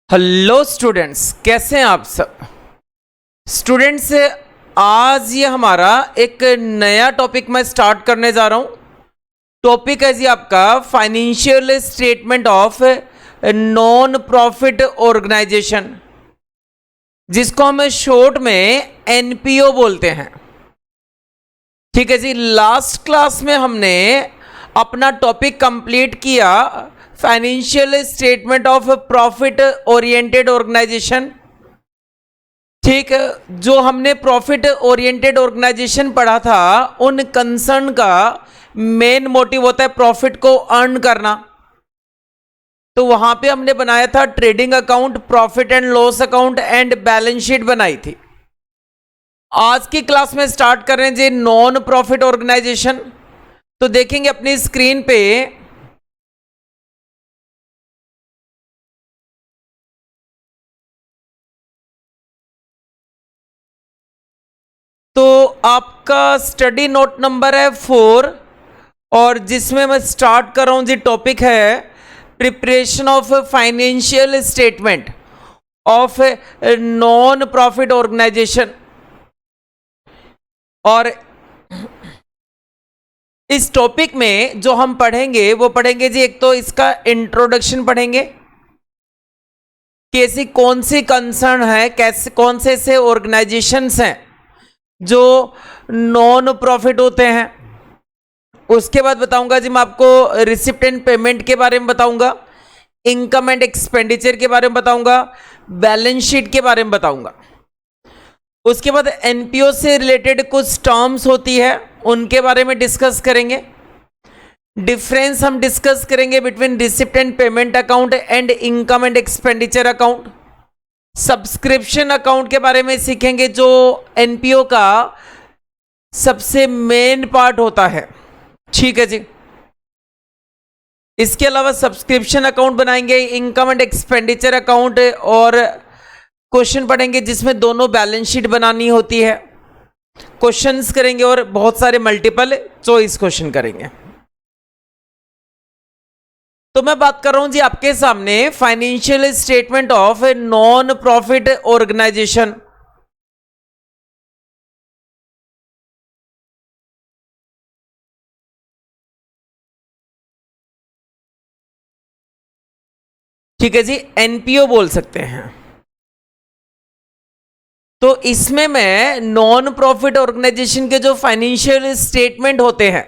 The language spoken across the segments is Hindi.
हेलो स्टूडेंट्स, कैसे हैं आप सब। स्टूडेंट्स, आज ये हमारा एक नया टॉपिक मैं स्टार्ट करने जा रहा हूँ। टॉपिक है जी आपका financial statement of non profit organisation, जिसको हम शॉर्ट में एनपीओ बोलते हैं। ठीक है जी। लास्ट क्लास में हमने अपना टॉपिक कंप्लीट किया financial statement of profit oriented organisation. ठीक, जो हमने प्रॉफिट ओरिएंटेड ऑर्गेनाइजेशन पढ़ा था, उन कंसर्न का मेन मोटिव होता है प्रॉफिट को अर्न करना। तो वहां पे हमने बनाया था trading account, profit and loss account and balance sheet बनाई थी। आज की क्लास में स्टार्ट कर रहे हैं जी नॉन प्रॉफिट ऑर्गेनाइजेशन। तो देखेंगे अपनी स्क्रीन पे तो आपका स्टडी नोट नंबर है 4, और जिसमें मैं स्टार्ट कर रहा हूं जी टॉपिक है preparation of financial statement of non profit organisation. और इस टॉपिक में जो हम पढ़ेंगे वो पढ़ेंगे जी, एक तो इसका इंट्रोडक्शन पढ़ेंगे कि ऐसी कौन सी कंसर्न है, कैसे कौन से ऐसे ऑर्गेनाइजेशंस हैं जो नॉन प्रॉफिट होते हैं। उसके बाद बताऊंगा जी मैं आपको रिसिप्ट एंड पेमेंट के बारे में बताऊंगा, इनकम एंड एक्सपेंडिचर के बारे में बताऊंगा, बैलेंस शीट के बारे में बताऊंगा। उसके बाद एनपीओ से रिलेटेड कुछ टर्म्स होती है, उनके बारे में डिस्कस करेंगे। डिफरेंस हम डिस्कस करेंगे between receipt and payment account and income and expenditure account. Subscription account के बारे में सीखेंगे, जो एनपीओ का सबसे मेन पार्ट होता है। ठीक है जी। इसके अलावा सब्सक्रिप्शन अकाउंट बनाएंगे, इनकम एंड एक्सपेंडिचर अकाउंट, और क्वेश्चन पढ़ेंगे जिसमें दोनों बैलेंस शीट बनानी होती है। क्वेश्चंस करेंगे और बहुत सारे मल्टीपल चॉइस क्वेश्चन करेंगे। तो मैं बात कर रहा हूं जी आपके सामने financial statement of non profit organisation. ठीक है जी, एनपीओ बोल सकते हैं। तो इसमें मैं नॉन प्रॉफिट ऑर्गेनाइजेशन के जो फाइनेंशियल स्टेटमेंट होते हैं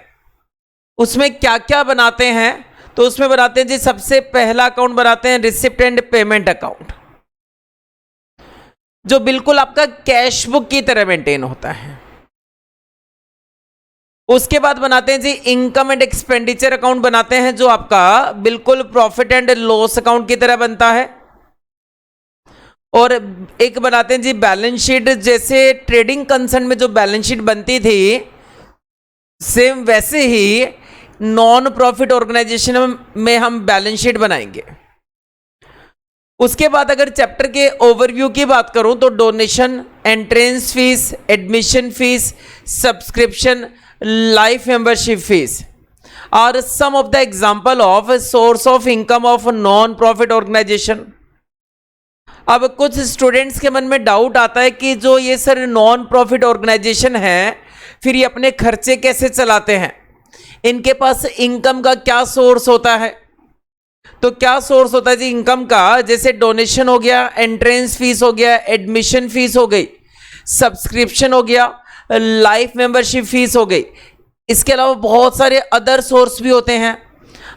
उसमें क्या क्या बनाते हैं, तो उसमें बनाते हैं जी सबसे पहला अकाउंट बनाते हैं रिसिप्ट एंड पेमेंट अकाउंट, जो बिल्कुल आपका कैश बुक की तरह मेंटेन होता है। उसके बाद बनाते हैं जी इनकम एंड एक्सपेंडिचर अकाउंट बनाते हैं, जो आपका बिल्कुल प्रॉफिट एंड लॉस अकाउंट की तरह बनता है। और एक बनाते हैं जी बैलेंस शीट, जैसे ट्रेडिंग कंसर्न में जो बैलेंस शीट बनती थी सेम वैसे ही नॉन प्रॉफिट ऑर्गेनाइजेशन में हम बैलेंस शीट बनाएंगे। उसके बाद अगर चैप्टर के ओवरव्यू की बात करूं तो donation, entrance fees, admission fees, subscription, life membership fees are some of the example of source of income of non profit organisation. अब कुछ स्टूडेंट्स के मन में डाउट आता है कि जो ये सर नॉन प्रॉफिट ऑर्गेनाइजेशन है, फिर ये अपने खर्चे कैसे चलाते हैं, इनके पास इनकम का क्या सोर्स होता है। तो क्या सोर्स होता है जी इनकम का, जैसे डोनेशन हो गया, एंट्रेंस फीस हो गया, एडमिशन फीस हो गई, सब्सक्रिप्शन हो गया, लाइफ मेंबरशिप फीस हो गई। इसके अलावा बहुत सारे अदर सोर्स भी होते हैं।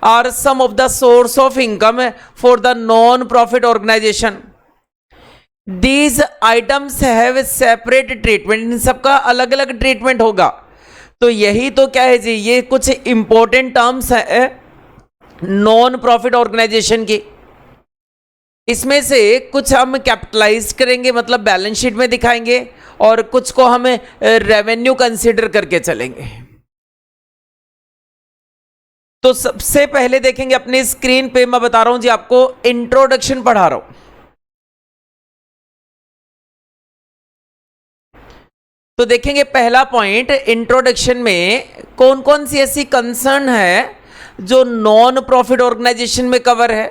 Are some of the source of income for the non profit organisation. These items have separate treatment, इन सबका अलग अलग ट्रीटमेंट होगा। तो यही तो क्या है जी, ये कुछ इंपॉर्टेंट टर्म्स है नॉन प्रॉफिट ऑर्गेनाइजेशन की। इसमें से कुछ हम कैपिटलाइज करेंगे, मतलब बैलेंस शीट में दिखाएंगे, और कुछ को हम रेवेन्यू कंसीडर करके चलेंगे। तो सबसे पहले देखेंगे अपनी स्क्रीन पे, मैं बता रहा हूं जी आपको, इंट्रोडक्शन पढ़ा रहा हूं। तो देखेंगे पहला पॉइंट इंट्रोडक्शन में कौन कौन सी ऐसी कंसर्न है जो नॉन प्रॉफिट ऑर्गेनाइजेशन में कवर है।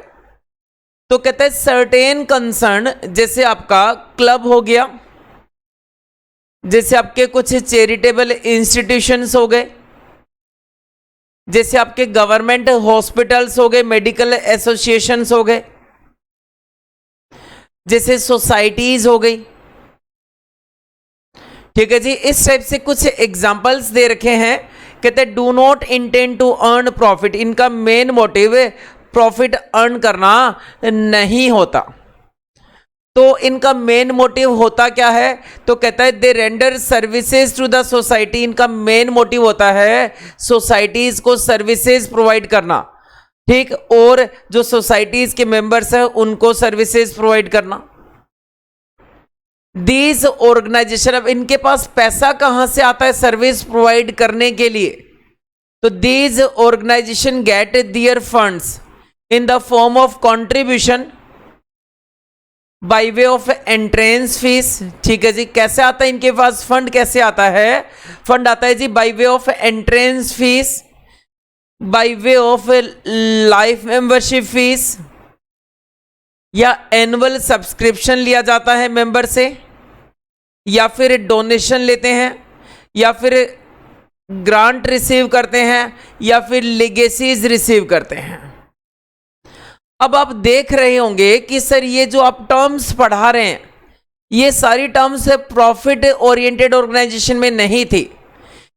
तो कहता है सर्टेन कंसर्न, जैसे आपका क्लब हो गया, जैसे आपके कुछ चैरिटेबल इंस्टीट्यूशंस हो गए, जैसे आपके गवर्नमेंट हॉस्पिटल्स हो गए, मेडिकल एसोसिएशंस हो गए, जैसे सोसाइटीज हो गई। ठीक है जी, इस टाइप से कुछ एग्जांपल्स दे रखे हैं। कहते हैं do not intend to earn profit, इनका मेन मोटिव प्रॉफिट अर्न करना नहीं होता। तो इनका मेन मोटिव होता क्या है? तो कहता है they render services to the society, इनका मेन मोटिव होता है सोसाइटीज को सर्विसेज प्रोवाइड करना। ठीक, और जो सोसाइटीज के मेंबर्स हैं उनको सर्विसेज प्रोवाइड करना। दीज ऑर्गेनाइजेशन, अब इनके पास पैसा कहां से आता है सर्विस प्रोवाइड करने के लिए? तो these organisation get their funds in the form of contribution by way of entrance fees. ठीक है जी, कैसे आता है इनके पास फंड? कैसे आता है फंड? आता है जी by way of entrance fee, by way of life membership fee, या एनुअल सब्सक्रिप्शन लिया जाता है मेंबर से, या फिर डोनेशन लेते हैं, या फिर ग्रांट रिसीव करते हैं, या फिर लेगेसीज रिसीव करते हैं। अब आप देख रहे होंगे कि सर ये जो आप टर्म्स पढ़ा रहे हैं ये सारी टर्म्स प्रॉफिट ओरिएंटेड ऑर्गेनाइजेशन में नहीं थी।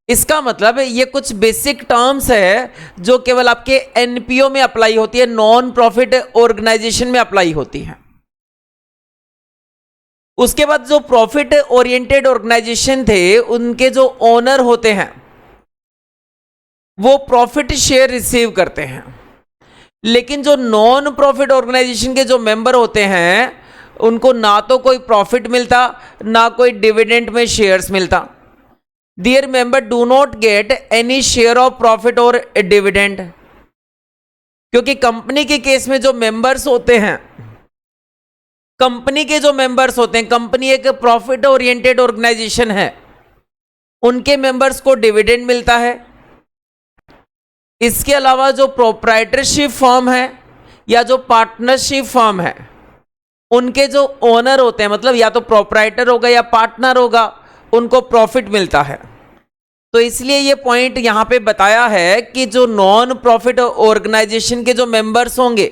इसका मतलब ये कुछ बेसिक टर्म्स है जो केवल आपके एनपीओ में अप्लाई होती है, नॉन प्रॉफिट ऑर्गेनाइजेशन में अप्लाई होती है। उसके बाद जो प्रॉफिट ओरिएंटेड ऑर्गेनाइजेशन थे उनके जो ओनर होते हैं वो प्रॉफिट शेयर रिसीव करते हैं, लेकिन जो नॉन प्रॉफिट ऑर्गेनाइजेशन के जो मेंबर होते हैं उनको ना तो कोई प्रॉफिट मिलता ना कोई डिविडेंड में शेयर्स मिलता। Dear member do not get any share of profit or dividend, क्योंकि कंपनी के केस में जो मेंबर्स होते हैं, कंपनी के जो मेंबर्स होते हैं, कंपनी एक प्रॉफिट ओरिएंटेड ऑर्गेनाइजेशन है, उनके मेंबर्स को डिविडेंड मिलता है। इसके अलावा जो प्रोप्राइटरशिप फर्म है या जो पार्टनरशिप फर्म है उनके जो ओनर होते हैं, मतलब या तो प्रोप्राइटर होगा या पार्टनर होगा, उनको प्रॉफिट मिलता है। तो इसलिए ये पॉइंट यहां पे बताया है कि जो नॉन प्रॉफिट ऑर्गेनाइजेशन के जो मेंबर्स होंगे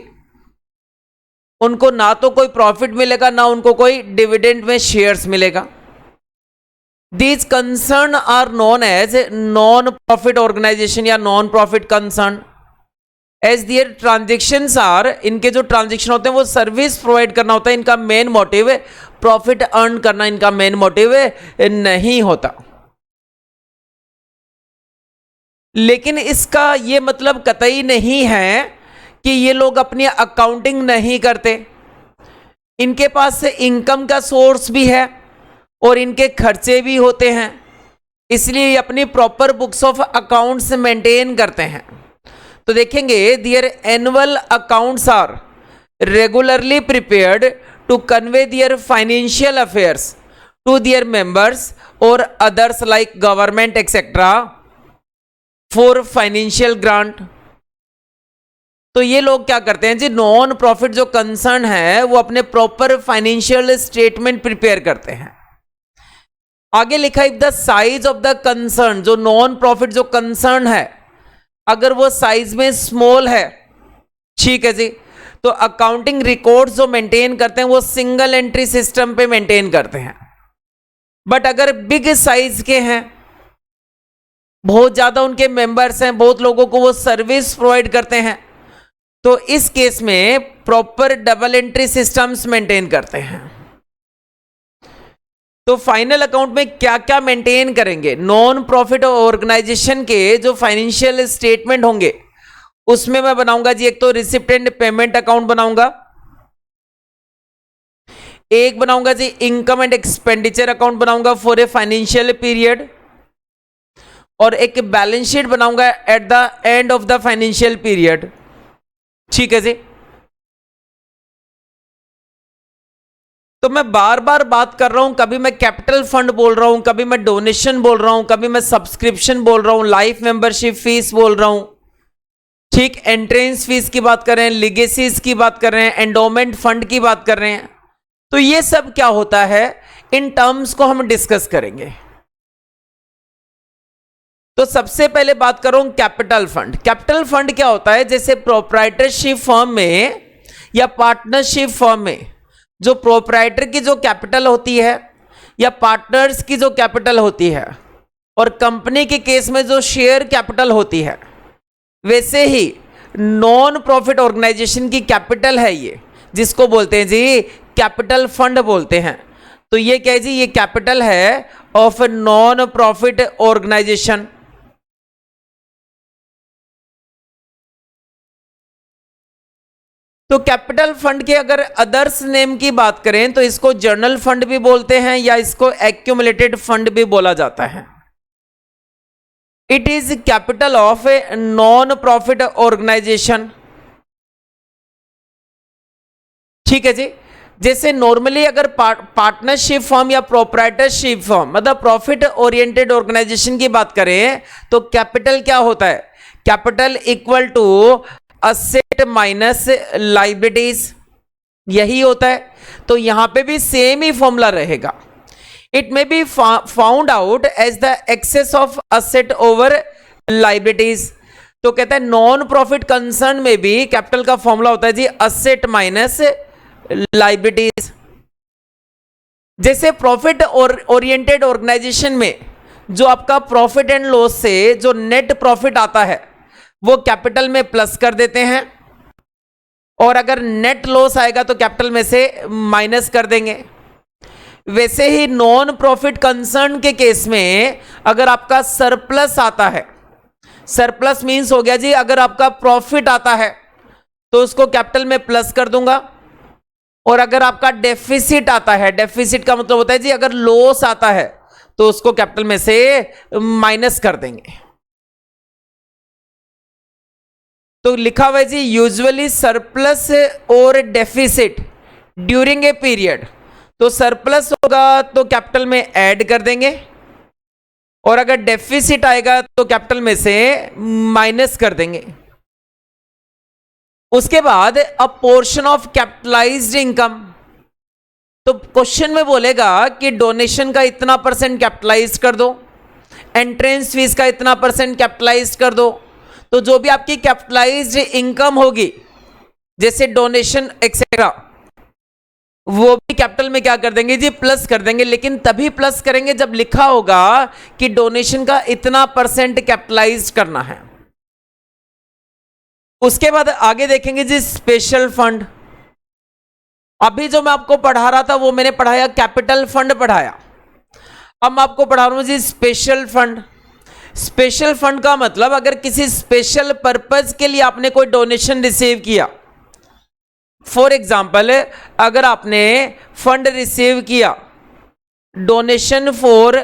उनको ना तो कोई प्रॉफिट मिलेगा ना उनको कोई डिविडेंड में शेयर्स मिलेगा। These concern are known as non profit organisation या non profit concern as their transactions are, इनके जो ट्रांजेक्शन होते हैं वो सर्विस प्रोवाइड करना होता है। इनका मेन मोटिव है प्रॉफिट अर्न करना, इनका मेन मोटिव नहीं होता। लेकिन इसका ये मतलब कतई नहीं है कि ये लोग अपनी अकाउंटिंग नहीं करते। इनके पास से इनकम का सोर्स भी है और इनके खर्चे भी होते हैं, इसलिए ये अपनी proper books of accounts maintain करते हैं। तो देखेंगे their annual accounts are regularly prepared to convey their financial affairs to their members और others like government etcetera for financial grant. तो ये लोग क्या करते हैं जी, नॉन प्रॉफिट जो कंसर्न है वो अपने प्रॉपर फाइनेंशियल स्टेटमेंट प्रिपेयर करते हैं। आगे लिखा if the size of the concern, जो नॉन प्रॉफिट जो कंसर्न है अगर वो साइज में स्मॉल है, ठीक है जी, तो अकाउंटिंग रिकॉर्ड्स जो मेंटेन करते हैं वो सिंगल एंट्री सिस्टम पे मेंटेन करते हैं। बट अगर बिग साइज के हैं, बहुत ज्यादा उनके मेंबर्स हैं, बहुत लोगों को वो सर्विस प्रोवाइड करते हैं, तो इस केस में proper double entry systems maintain करते हैं। तो फाइनल अकाउंट में क्या क्या मेंटेन करेंगे? नॉन प्रॉफिट ऑर्गेनाइजेशन के जो फाइनेंशियल स्टेटमेंट होंगे उसमें मैं बनाऊंगा जी, एक तो रिसिप्ट एंड पेमेंट अकाउंट बनाऊंगा, एक बनाऊंगा जी इनकम एंड एक्सपेंडिचर अकाउंट बनाऊंगा फॉर ए फाइनेंशियल पीरियड, और एक बैलेंस शीट बनाऊंगा eight the end of the financial period. ठीक है जी, तो मैं बार बार बात कर रहा हूं, कभी मैं कैपिटल फंड बोल रहा हूं, कभी मैं डोनेशन बोल रहा हूं, कभी मैं सब्सक्रिप्शन बोल रहा हूं, लाइफ मेंबरशिप फीस बोल रहा हूं, ठीक, एंट्रेंस फीस की बात कर रहे हैं, लिगेसीज की बात कर रहे हैं, एंडोमेंट फंड की बात कर रहे हैं। तो ये सब क्या होता है, इन टर्म्स को हम डिस्कस करेंगे। तो सबसे पहले बात करूं कैपिटल फंड। कैपिटल फंड क्या होता है, जैसे प्रोप्राइटरशिप फर्म में या पार्टनरशिप फर्म में जो प्रोप्राइटर की जो कैपिटल होती है या पार्टनर्स की जो कैपिटल होती है और कंपनी के केस में जो शेयर कैपिटल होती है, वैसे ही नॉन प्रॉफिट ऑर्गेनाइजेशन की कैपिटल है ये, जिसको बोलते हैं जी कैपिटल फंड बोलते हैं। तो ये क्या है जी, ये कैपिटल है ऑफ नॉन प्रॉफिट ऑर्गेनाइजेशन। तो कैपिटल फंड के अगर अदर्स नेम की बात करें तो इसको जर्नल फंड भी बोलते हैं या इसको एक्यूमुलेटेड फंड भी बोला जाता है। It is capital of a non profit organisation. ठीक है जी, जैसे नॉर्मली अगर पार्टनरशिप फर्म या प्रोप्राइटरशिप फर्म मतलब प्रॉफिट ओरिएंटेड ऑर्गेनाइजेशन की बात करें तो कैपिटल क्या होता है, capital equal to asset minus liabilities, यही होता है। तो यहां पे भी सेम ही फॉर्मूला रहेगा। It may be found out as the excess of asset over liabilities. तो कहता है नॉन प्रॉफिट कंसर्न में भी कैपिटल का फॉर्मूला होता है जी असेट माइनस लायबिलिटीज। जैसे प्रॉफिट ओरिएंटेड ऑर्गेनाइजेशन में जो आपका प्रॉफिट एंड लॉस से जो नेट प्रॉफिट आता है वो कैपिटल में प्लस कर देते हैं, और अगर नेट लॉस आएगा तो कैपिटल में से माइनस कर देंगे। वैसे ही नॉन प्रॉफिट कंसर्न के केस में अगर आपका सरप्लस आता है, सरप्लस मींस हो गया जी अगर आपका प्रॉफिट आता है तो उसको कैपिटल में प्लस कर दूंगा, और अगर आपका डेफिसिट आता है, डेफिसिट का मतलब होता है जी अगर लॉस आता है तो उसको कैपिटल में से माइनस कर देंगे। तो लिखा हुआ है जी usually surplus or deficit during a period. तो सरप्लस होगा तो कैपिटल में ऐड कर देंगे, और अगर डेफिसिट आएगा तो कैपिटल में से माइनस कर देंगे। उसके बाद अ पोर्शन ऑफ कैपिटलाइज्ड इनकम। तो क्वेश्चन में बोलेगा कि डोनेशन का इतना परसेंट कैपिटलाइज कर दो, एंट्रेंस फीस का इतना परसेंट कैपिटलाइज कर दो। तो जो भी आपकी कैपिटलाइज्ड इनकम होगी जैसे डोनेशन एक्सेट्रा, वो भी कैपिटल में क्या कर देंगे जी प्लस कर देंगे, लेकिन तभी प्लस करेंगे जब लिखा होगा कि डोनेशन का इतना परसेंट कैपिटलाइज करना है। उसके बाद आगे देखेंगे जी स्पेशल फंड। अभी जो मैं आपको पढ़ा रहा था वो मैंने पढ़ाया कैपिटल फंड पढ़ाया, अब मैं आपको पढ़ा रहा हूं जी स्पेशल फंड। स्पेशल फंड का मतलब अगर किसी स्पेशल पर्पज के लिए आपने कोई डोनेशन रिसीव किया, फॉर एग्जाम्पल अगर आपने फंड रिसीव किया डोनेशन फॉर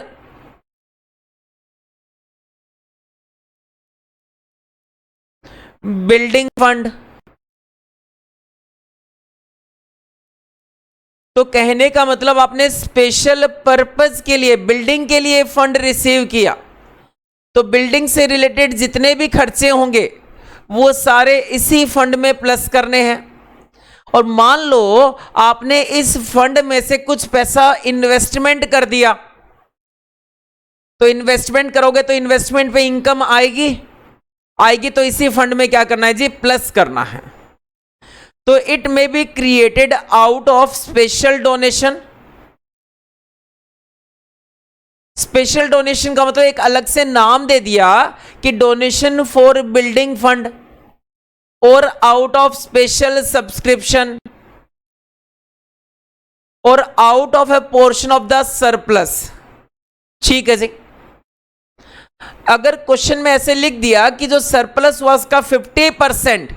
बिल्डिंग फंड, तो कहने का मतलब आपने स्पेशल पर्पज के लिए बिल्डिंग के लिए फंड रिसीव किया, तो बिल्डिंग से रिलेटेड जितने भी खर्चे होंगे वो सारे इसी फंड में प्लस करने हैं। और मान लो आपने इस फंड में से कुछ पैसा इन्वेस्टमेंट कर दिया, तो इन्वेस्टमेंट करोगे तो इन्वेस्टमेंट पे इनकम आएगी, तो इसी फंड में क्या करना है जी प्लस करना है। तो it may be created out of special donation. Special donation का मतलब एक अलग से नाम दे दिया कि डोनेशन फॉर बिल्डिंग फंड और आउट ऑफ स्पेशल सब्सक्रिप्शन और out of A portion of the surplus. ठीक है जी, अगर क्वेश्चन में ऐसे लिख दिया कि जो सरप्लस वास का 50%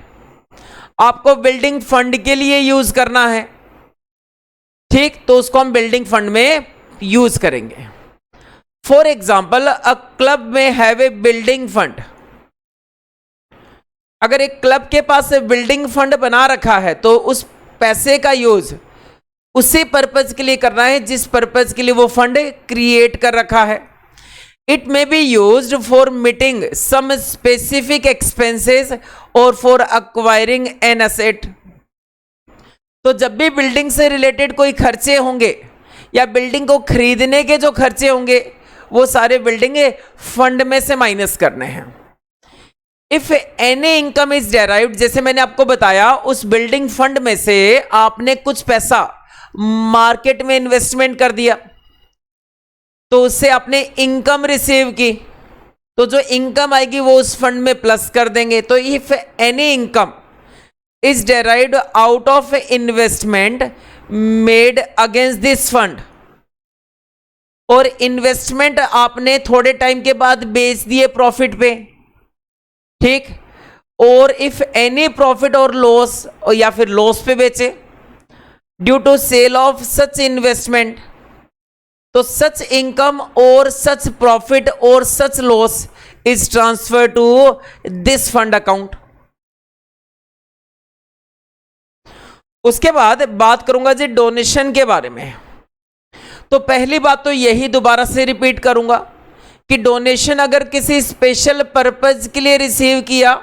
आपको बिल्डिंग फंड के लिए यूज करना है, ठीक, तो उसको हम बिल्डिंग फंड में यूज करेंगे। फॉर एग्जाम्पल अ क्लब में हैव ए बिल्डिंग फंड। अगर एक क्लब के पास बिल्डिंग फंड बना रखा है तो उस पैसे का यूज उसी पर्पज के लिए करना है जिस पर्पज के लिए वो फंड क्रिएट कर रखा है। It may be used for meeting some specific expenses or for acquiring an asset. तो जब भी बिल्डिंग से रिलेटेड कोई खर्चे होंगे या बिल्डिंग को खरीदने के जो खर्चे होंगे वो सारे बिल्डिंग फंड में से माइनस करने हैं. If any income is derived, जैसे मैंने आपको बताया उस बिल्डिंग फंड में से आपने कुछ पैसा मार्केट में इन्वेस्टमेंट कर दिया तो उससे आपने इनकम रिसीव की, तो जो इनकम आएगी वो उस फंड में प्लस कर देंगे. तो if any income is derived out of investment made against this fund, और इन्वेस्टमेंट आपने थोड़े टाइम के बाद बेच दिए प्रॉफिट पे, ठीक, और इफ एनी प्रॉफिट और लॉस, या फिर लॉस पे बेचे due to sale of such investment, तो सच इनकम और सच प्रॉफिट और such loss is transfer to this fund account. उसके बाद बात करूंगा जी डोनेशन के बारे में. तो पहली बात तो यही दोबारा से रिपीट करूंगा कि डोनेशन अगर किसी स्पेशल पर्पज के लिए रिसीव किया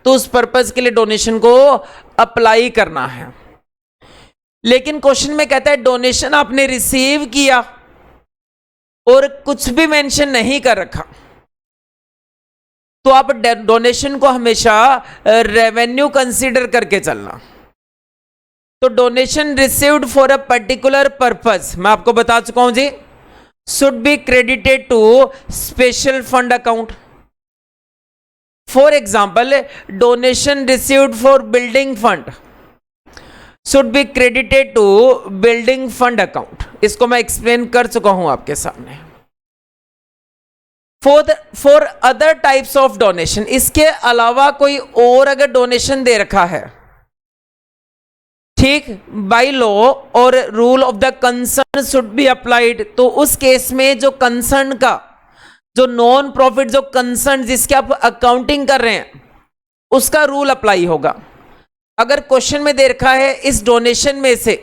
तो उस पर्पज के लिए डोनेशन को अप्लाई करना है. लेकिन क्वेश्चन में कहता है डोनेशन आपने रिसीव किया और कुछ भी मेंशन नहीं कर रखा, तो आप डोनेशन को हमेशा रेवेन्यू कंसीडर करके चलना. तो donation received for a particular purpose, मैं आपको बता चुका हूं जी, should be credited to special fund account. For example donation received for building fund should be credited to building fund account. इसको मैं एक्सप्लेन कर चुका हूं आपके सामने. For other types of donation, इसके अलावा कोई और अगर डोनेशन दे रखा है, ठीक, बाय लॉ और rule of the concern should be applied, तो उस केस में जो कंसर्न का, जो नॉन प्रॉफिट, जो कंसर्न जिसके आप अकाउंटिंग कर रहे हैं उसका रूल अप्लाई होगा. अगर क्वेश्चन में दे रखा है इस डोनेशन में से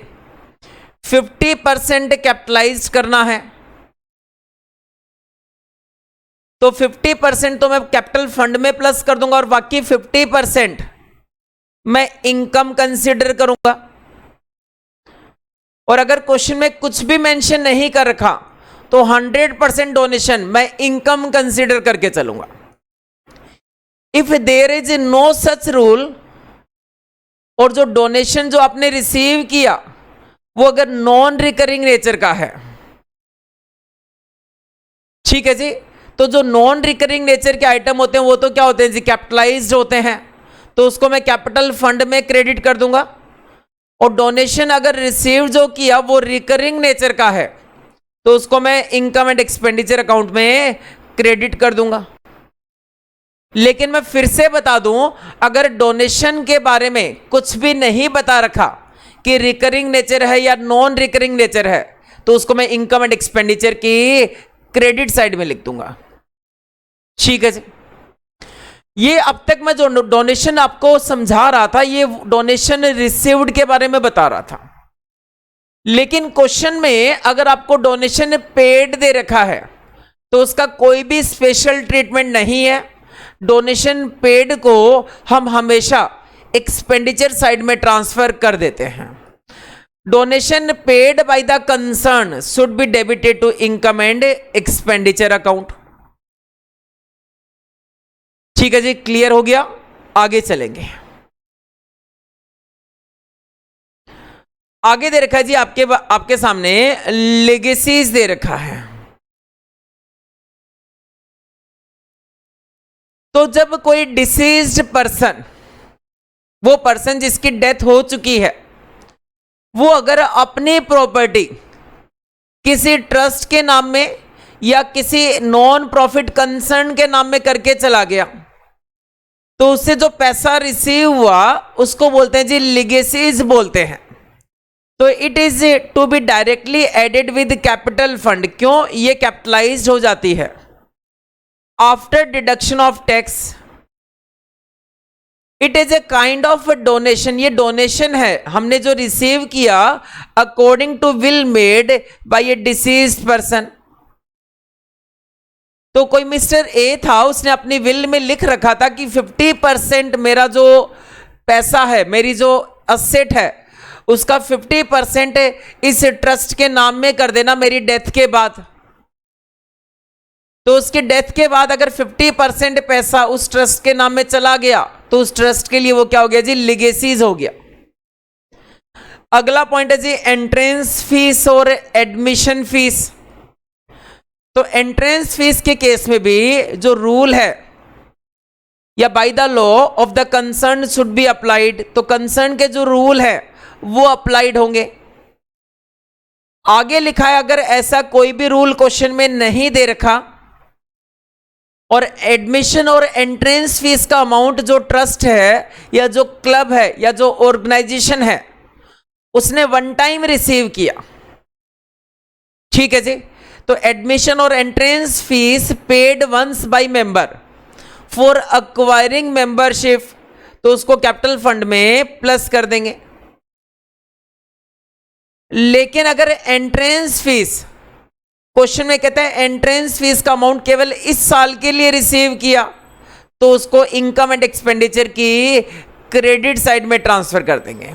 50% कैपिटलाइज करना है, तो 50% तो मैं कैपिटल फंड में प्लस कर दूंगा और बाकी 50% मैं इनकम कंसीडर करूंगा. और अगर क्वेश्चन में कुछ भी मेंशन नहीं कर रखा तो 100% डोनेशन मैं इनकम कंसीडर करके चलूंगा. If there is no such rule, और जो डोनेशन जो आपने रिसीव किया वो अगर नॉन रिकरिंग नेचर का है, ठीक है जी, तो जो नॉन रिकरिंग नेचर के आइटम होते हैं वो तो क्या होते हैं जी, कैपिटलाइज्ड होते हैं, तो उसको मैं कैपिटल फंड में क्रेडिट कर दूंगा. और डोनेशन अगर रिसीव जो किया वो रिकरिंग नेचर का है तो उसको मैं इनकम एंड एक्सपेंडिचर अकाउंट में क्रेडिट कर दूंगा. लेकिन मैं फिर से बता दूं, अगर डोनेशन के बारे में कुछ भी नहीं बता रखा कि रिकरिंग नेचर है या नॉन रिकरिंग नेचर है, तो उसको मैं इनकम एंड एक्सपेंडिचर की क्रेडिट साइड में लिख दूंगा. ठीक है जी. ये अब तक मैं जो डोनेशन आपको समझा रहा था ये डोनेशन रिसीव्ड के बारे में बता रहा था. लेकिन क्वेश्चन में अगर आपको डोनेशन पेड दे रखा है तो उसका कोई भी स्पेशल ट्रीटमेंट नहीं है. डोनेशन पेड को हम हमेशा एक्सपेंडिचर साइड में ट्रांसफर कर देते हैं. Donation paid by the concern should be debited to income and expenditure account. ठीक है जी, क्लियर हो गया. आगे चलेंगे. आगे दे रखा है जी आपके सामने लेगेसीज दे रखा है. तो जब कोई डिसीज्ड पर्सन, वो पर्सन जिसकी डेथ हो चुकी है, वो अगर अपनी प्रॉपर्टी किसी ट्रस्ट के नाम में या किसी नॉन प्रॉफिट कंसर्न के नाम में करके चला गया तो उससे जो पैसा रिसीव हुआ उसको बोलते हैं जी लिगेसीज बोलते हैं. तो it is to be directly added with capital fund. क्यों? ये कैपिटलाइज्ड हो जाती है after deduction of tax. It is a kind of donation. ये डोनेशन है हमने जो रिसीव किया according to will made by a deceased person. तो कोई मिस्टर ए था, उसने अपनी विल में लिख रखा था कि 50% मेरा जो पैसा है, मेरी जो असेट है, उसका 50% इस ट्रस्ट के नाम में कर देना मेरी डेथ के बाद। तो उसकी डेथ के बाद अगर 50% पैसा उस ट्रस्ट के नाम में चला गया तो उस ट्रस्ट के लिए वो क्या हो गया जी, लीगेसीज हो गया। अगला पॉइंट है जी एंट्रेंस फीस और एडमिशन फीस। तो एंट्रेंस फीस के केस में भी जो रूल है या by the law of the concern should be applied, तो कंसर्न के जो रूल है वो अप्लाइड होंगे। आगे लिखा है अगर ऐसा कोई भी रूल क्वेश्चन में नहीं दे रखा और एडमिशन और एंट्रेंस फीस का अमाउंट जो ट्रस्ट है या जो क्लब है या जो ऑर्गेनाइजेशन है उसने वन टाइम रिसीव किया, ठीक है जी, तो एडमिशन और entrance fees paid once by member for acquiring membership, तो उसको कैपिटल फंड में प्लस कर देंगे। लेकिन अगर एंट्रेंस फीस, क्वेश्चन में कहता है एंट्रेंस फीस का अमाउंट केवल इस साल के लिए रिसीव किया, तो उसको इनकम एंड एक्सपेंडिचर की क्रेडिट साइड में ट्रांसफर कर देंगे।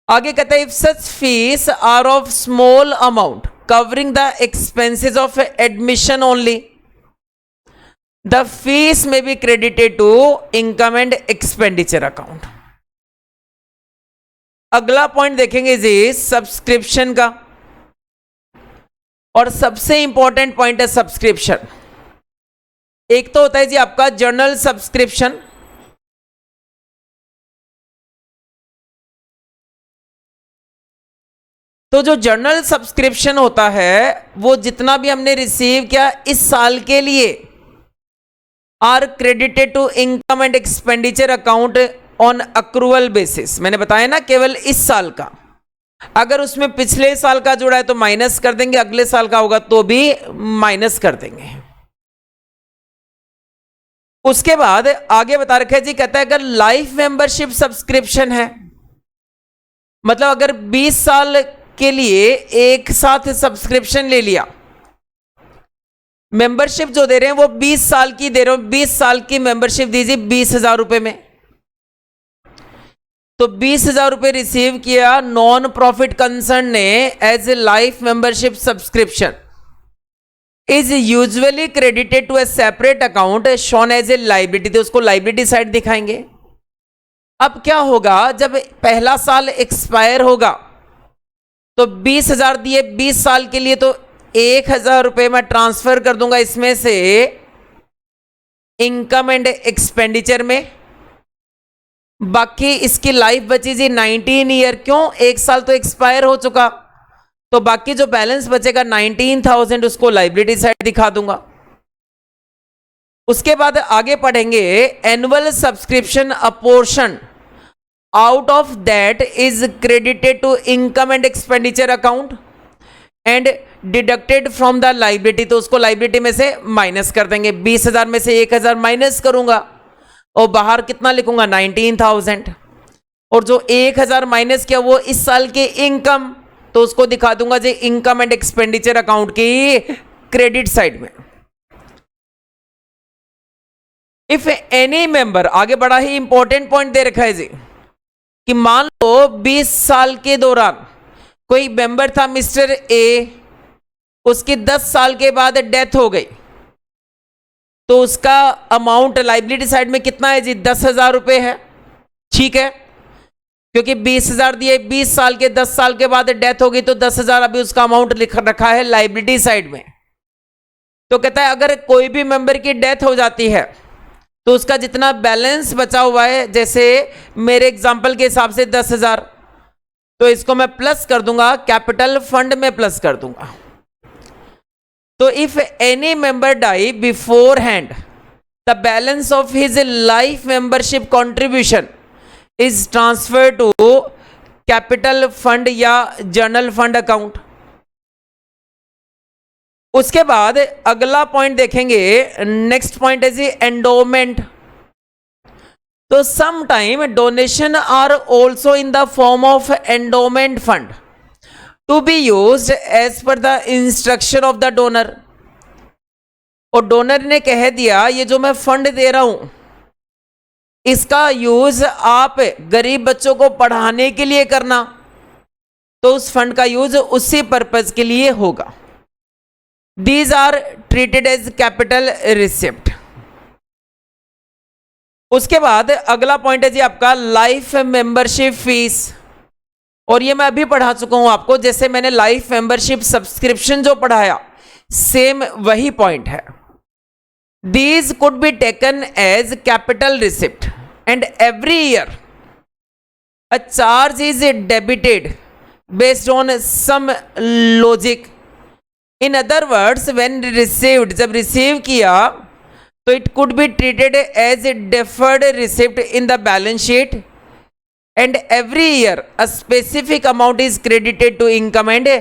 आगे कहता है if such fees are of small amount covering the expenses of admission only, the fees may be credited to income and expenditure account. अगला पॉइंट देखेंगे जी सब्सक्रिप्शन का, और सबसे इंपॉर्टेंट पॉइंट है सब्सक्रिप्शन। एक तो होता है जी आपका जर्नल सब्सक्रिप्शन, तो जो जर्नल सब्सक्रिप्शन होता है वो जितना भी हमने रिसीव किया इस साल के लिए are credited to income and expenditure account on accrual basis. मैंने बताया ना केवल इस साल का, अगर उसमें पिछले साल का जुड़ा है तो माइनस कर देंगे, अगले साल का होगा तो भी माइनस कर देंगे। उसके बाद आगे बता रखा है जी, कहता है अगर लाइफ मेंबरशिप सब्सक्रिप्शन है, मतलब अगर 20 साल के लिए एक साथ सब्सक्रिप्शन ले लिया, मेंबरशिप जो दे रहे हैं वो 20 साल की दे रहे हो, 20 साल की मेंबरशिप दीजिए 20,000 रुपए में, तो 20,000 रुपए रिसीव किया नॉन प्रॉफिट कंसर्न ने as a life membership subscription, is usually credited to a separate account shown as a liability, तो उसको लाइबिलिटी साइड दिखाएंगे। अब क्या होगा जब पहला साल एक्सपायर होगा तो 20,000 दिए 20 साल के लिए, तो 1,000 रुपए मैं ट्रांसफर कर दूंगा इसमें से इनकम एंड एक्सपेंडिचर में, बाकी इसकी लाइफ बची जी 19 ईयर, क्यों, एक साल तो एक्सपायर हो चुका, तो बाकी जो बैलेंस बचेगा 19,000 उसको लाइबिलिटी साइड दिखा दूंगा। उसके बाद आगे पढ़ेंगे annual subscription a portion out of that is credited to income and expenditure account and deducted from the liability, तो उसको लाइबिलिटी में से माइनस कर देंगे। 20,000 में से 1,000 माइनस करूंगा और बाहर कितना लिखूंगा 19,000, और जो 1,000 माइनस किया वो इस साल की इनकम, तो उसको दिखा दूंगा जी इनकम एंड एक्सपेंडिचर अकाउंट की क्रेडिट साइड में। इफ एनी मेंबर, आगे बड़ा ही इंपॉर्टेंट पॉइंट दे रखा है जी कि मान लो 20 साल के दौरान कोई मेंबर था मिस्टर ए, उसकी 10 साल के बाद डेथ हो गई, तो उसका अमाउंट लाइबिलिटी साइड में कितना है जी 10,000 रुपए है, ठीक है, क्योंकि 20,000 दिए 20 साल के 10 साल के बाद डेथ हो गई तो 10,000 अभी उसका अमाउंट लिख रखा है लाइबिलिटी साइड में। तो कहता है अगर कोई भी मेंबर की डेथ हो जाती है तो उसका जितना बैलेंस बचा हुआ है, जैसे मेरे एग्जांपल के हिसाब से 10,000, तो इसको मैं प्लस कर दूंगा, कैपिटल फंड में प्लस कर दूंगा। तो if any member die beforehand the balance of his life membership contribution is transfer to capital fund या जर्नल फंड अकाउंट। उसके बाद अगला पॉइंट देखेंगे, नेक्स्ट पॉइंट है जी एंडोमेंट। तो some time donation are also in the form of endowment fund to be used as per the instruction of the donor. और डोनर ने कह दिया ये जो मैं फंड दे रहा हूं इसका यूज आप गरीब बच्चों को पढ़ाने के लिए करना, तो उस फंड का यूज उसी पर्पज के लिए होगा। These are treated as capital receipt. उसके बाद अगला पॉइंट है जी आपका लाइफ मेंबरशिप फीस, और ये मैं अभी पढ़ा चुका हूं आपको, जैसे मैंने लाइफ मेंबरशिप सब्सक्रिप्शन जो पढ़ाया सेम वही पॉइंट है। These could be taken as capital receipt and every year a charge is debited based on some logic. In other words, when received, जब receive किया तो it could be treated as a deferred receipt in the balance sheet and every year a specific amount is credited to income and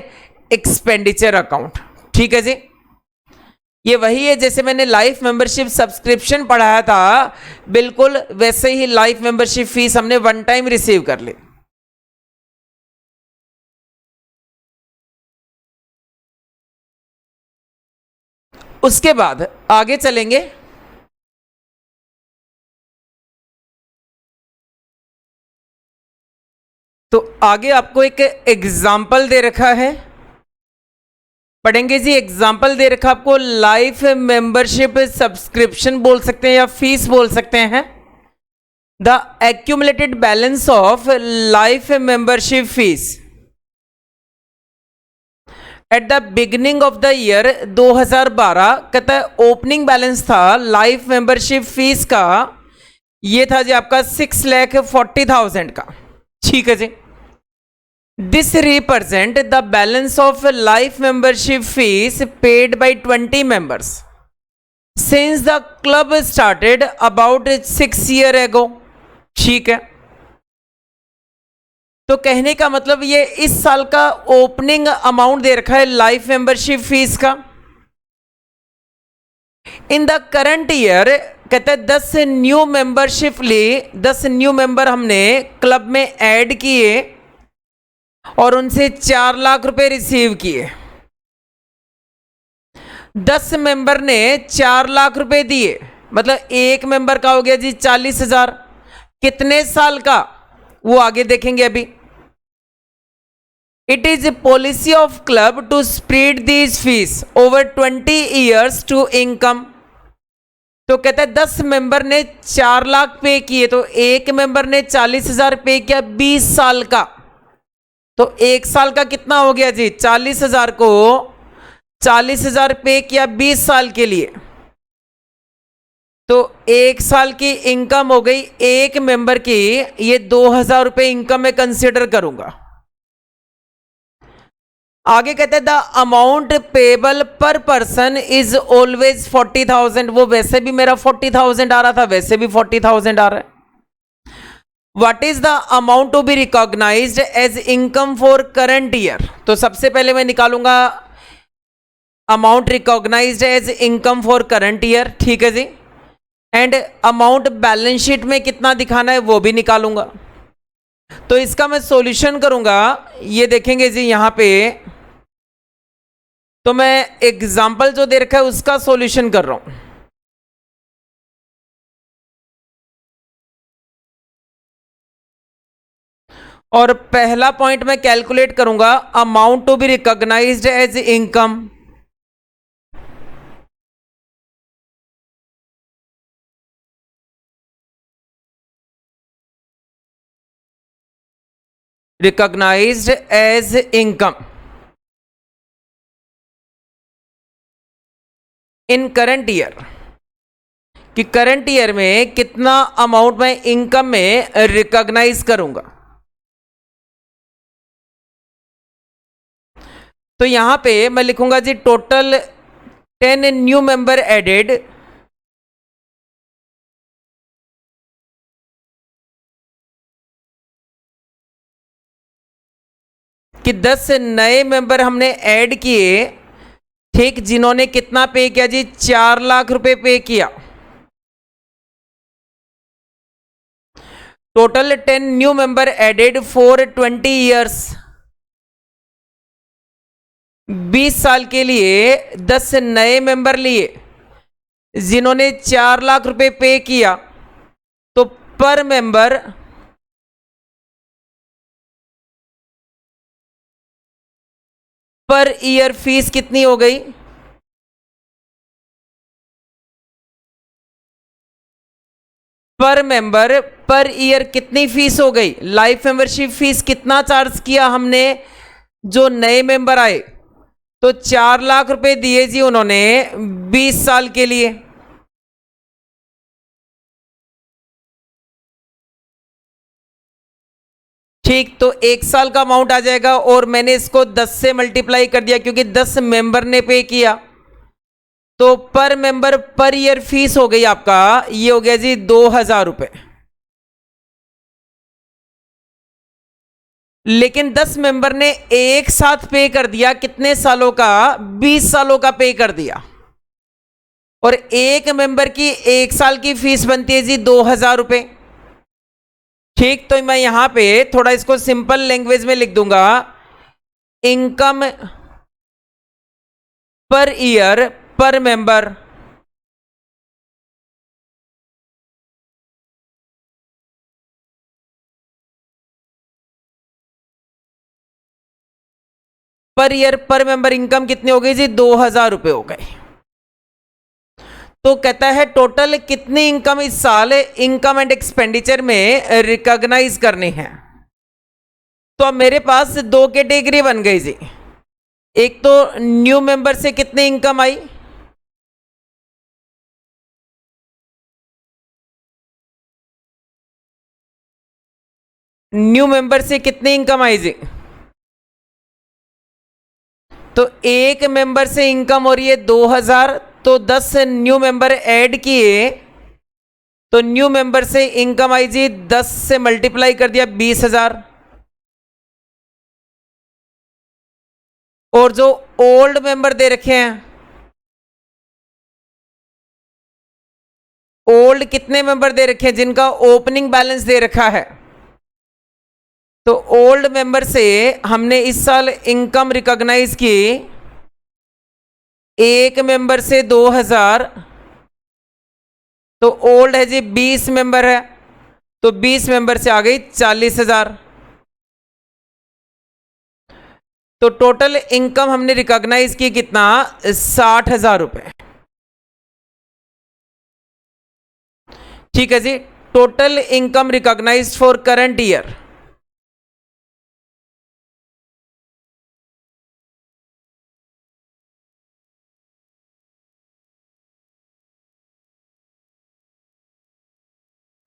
expenditure account. ठीक है जी, ये वही है जैसे मैंने लाइफ मेंबरशिप सब्सक्रिप्शन पढ़ाया था, बिल्कुल वैसे ही लाइफ मेंबरशिप फीस हमने वन टाइम रिसीव कर ली। उसके बाद आगे चलेंगे। तो आगे आपको एक एग्जाम्पल दे रखा है, पढ़ेंगे जी। एग्जाम्पल दे रखा आपको, लाइफ मेंबरशिप सब्सक्रिप्शन बोल सकते हैं या फीस बोल सकते हैं। The accumulated balance of life membership fees at the beginning of the year 2012, कहता है ओपनिंग बैलेंस था लाइफ मेंबरशिप फीस का, ये था जी आपका 6,40,000 का। ठीक है जी, This represent the balance of life membership fees paid by 20 members since the club started about 6 years ago. ठीक है, तो कहने का मतलब ये इस साल का ओपनिंग अमाउंट दे रखा है लाइफ मेंबरशिप फीस का। इन द करंट ईयर कहते हैं 10 न्यू मेंबरशिप ली, 10 न्यू मेंबर हमने क्लब में ऐड किए और उनसे 4 लाख रुपए रिसीव किए। 10 मेंबर ने 4 लाख रुपए दिए, मतलब एक मेंबर का हो गया जी 40,000। कितने साल का वो आगे देखेंगे अभी। It is a policy of club to spread these fees over 20 years to income. तो कहते हैं 10 मेंबर ने 4 लाख पे किए, तो एक मेंबर ने 40,000 पे किया 20 साल का, तो एक साल का कितना हो गया जी 40,000 को 40,000 पे किया 20 साल के लिए, तो एक साल की इनकम हो गई एक मेंबर की, ये 2,000 रुपए इनकम में कंसिडर करूंगा। आगे कहते हैं द अमाउंट पेबल पर पर्सन इज ऑलवेज 40,000। वो वैसे भी मेरा 40,000 आ रहा था, वैसे भी 40,000 आ रहा है। What is the amount to be recognized as income for current year? तो सबसे पहले मैं निकालूंगा amount recognised as income for current year. ठीक है जी, एंड अमाउंट बैलेंस शीट में कितना दिखाना है वो भी निकालूंगा। तो इसका मैं सॉल्यूशन करूंगा, ये देखेंगे जी यहां पे, तो मैं एग्जांपल जो दे रखा है उसका सॉल्यूशन कर रहा हूं। और पहला पॉइंट मैं कैलकुलेट करूंगा amount to be recognised as income. Recognised as income in current year, कि करंट ईयर में कितना अमाउंट मैं इनकम में रिकॉग्नाइज करूंगा। तो यहां पे मैं लिखूंगा जी टोटल 10 न्यू मेंबर एडेड, कि 10 नए मेंबर हमने ऐड किए, ठीक, जिन्होंने कितना पे किया जी 4 लाख रुपए पे किया। Total 10 new member added for 20 years, 20 साल के लिए 10 नए मेंबर लिए, जिन्होंने 4 लाख रुपए पे किया, तो पर मेंबर पर ईयर फीस कितनी हो गई? पर मेंबर पर ईयर कितनी फीस हो गई? लाइफ मेंबरशिप फीस कितना चार्ज किया हमने जो नए मेंबर आए? तो 4 लाख रुपए दिए जी उन्होंने 20 साल के लिए। ठीक, तो 1 साल का अमाउंट आ जाएगा और मैंने इसको 10 से मल्टीप्लाई कर दिया क्योंकि 10 मेंबर ने पे किया, तो पर मेंबर पर ईयर फीस हो गई आपका, ये हो गया जी 2000 रुपए। लेकिन 10 मेंबर ने एक साथ पे कर दिया, कितने सालों का? 20 सालों का पे कर दिया। और एक मेंबर की 1 साल की फीस बनती है जी 2000 रुपए। ठीक, तो मैं यहां पे थोड़ा इसको सिंपल लैंग्वेज में लिख दूंगा, इनकम पर ईयर पर मेंबर पर ईयर पर मेंबर इनकम कितनी हो गई जी? 2000 रुपए हो गए। तो कहता है टोटल कितनी इनकम इस साल इनकम एंड एक्सपेंडिचर में रिकॉग्नाइज करनी है। तो अब मेरे पास दो कैटेगरी बन गई जी। एक तो न्यू मेंबर से कितनी इनकम आई, न्यू मेंबर से कितनी इनकम आई जी? तो एक मेंबर से इनकम हो रही है 2000, तो 10 न्यू मेंबर ऐड किए तो न्यू मेंबर से इनकम आई जी 10 से मल्टीप्लाई कर दिया 20,000। और जो ओल्ड मेंबर दे रखे हैं, ओल्ड कितने मेंबर दे रखे हैं जिनका ओपनिंग बैलेंस दे रखा है? तो ओल्ड मेंबर से हमने इस साल इनकम रिकॉग्नाइज की, एक मेंबर से 2000, तो ओल्ड है जी 20 मेंबर है, तो 20 मेंबर से आ गई 40,000। तो टोटल इनकम हमने रिकॉग्नाइज की कितना? 60,000 रुपए। ठीक है जी, total income recognised for current year.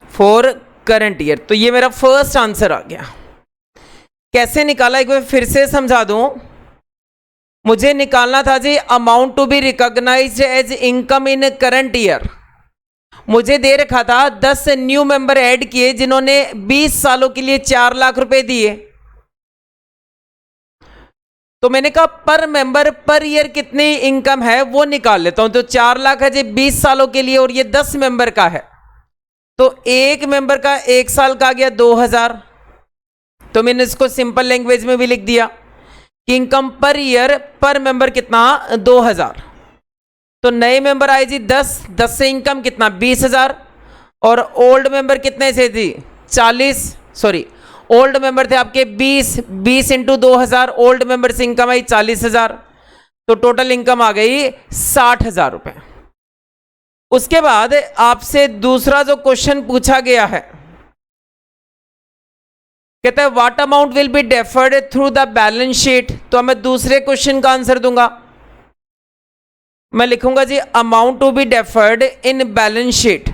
For current year, तो ये मेरा फर्स्ट आंसर आ गया। कैसे निकाला एक बार फिर से समझा दूं। मुझे निकालना था जी amount to be recognised as income in current year. मुझे दे रखा था 10 न्यू मेंबर ऐड किए जिन्होंने 20 सालों के लिए 4 लाख रुपए दिए। तो मैंने कहा पर मेंबर पर ईयर कितनी इनकम है वो निकाल लेता हूं। तो 4 लाख है जी 20 सालों के लिए और ये 10 मेंबर का है, तो एक मेंबर का 1 साल का आ गया 2000। तो मैंने इसको सिंपल लैंग्वेज में भी लिख दिया कि इनकम पर ईयर पर मेंबर कितना? 2000। तो नए मेंबर आए जी 10, 10 से इनकम कितना? 20,000। और ओल्ड मेंबर कितने से थी? 40, सॉरी ओल्ड मेंबर थे आपके 20, 20 इंटू 2000, ओल्ड मेंबर से इनकम आई 40,000। तो टोटल इनकम आ गई 60,000 रुपए। उसके बाद आपसे दूसरा जो क्वेश्चन पूछा गया है, कहता है what amount will be deferred through the balance sheet. तो मैं दूसरे क्वेश्चन का आंसर दूंगा, मैं लिखूंगा जी amount to be deferred in balance sheet.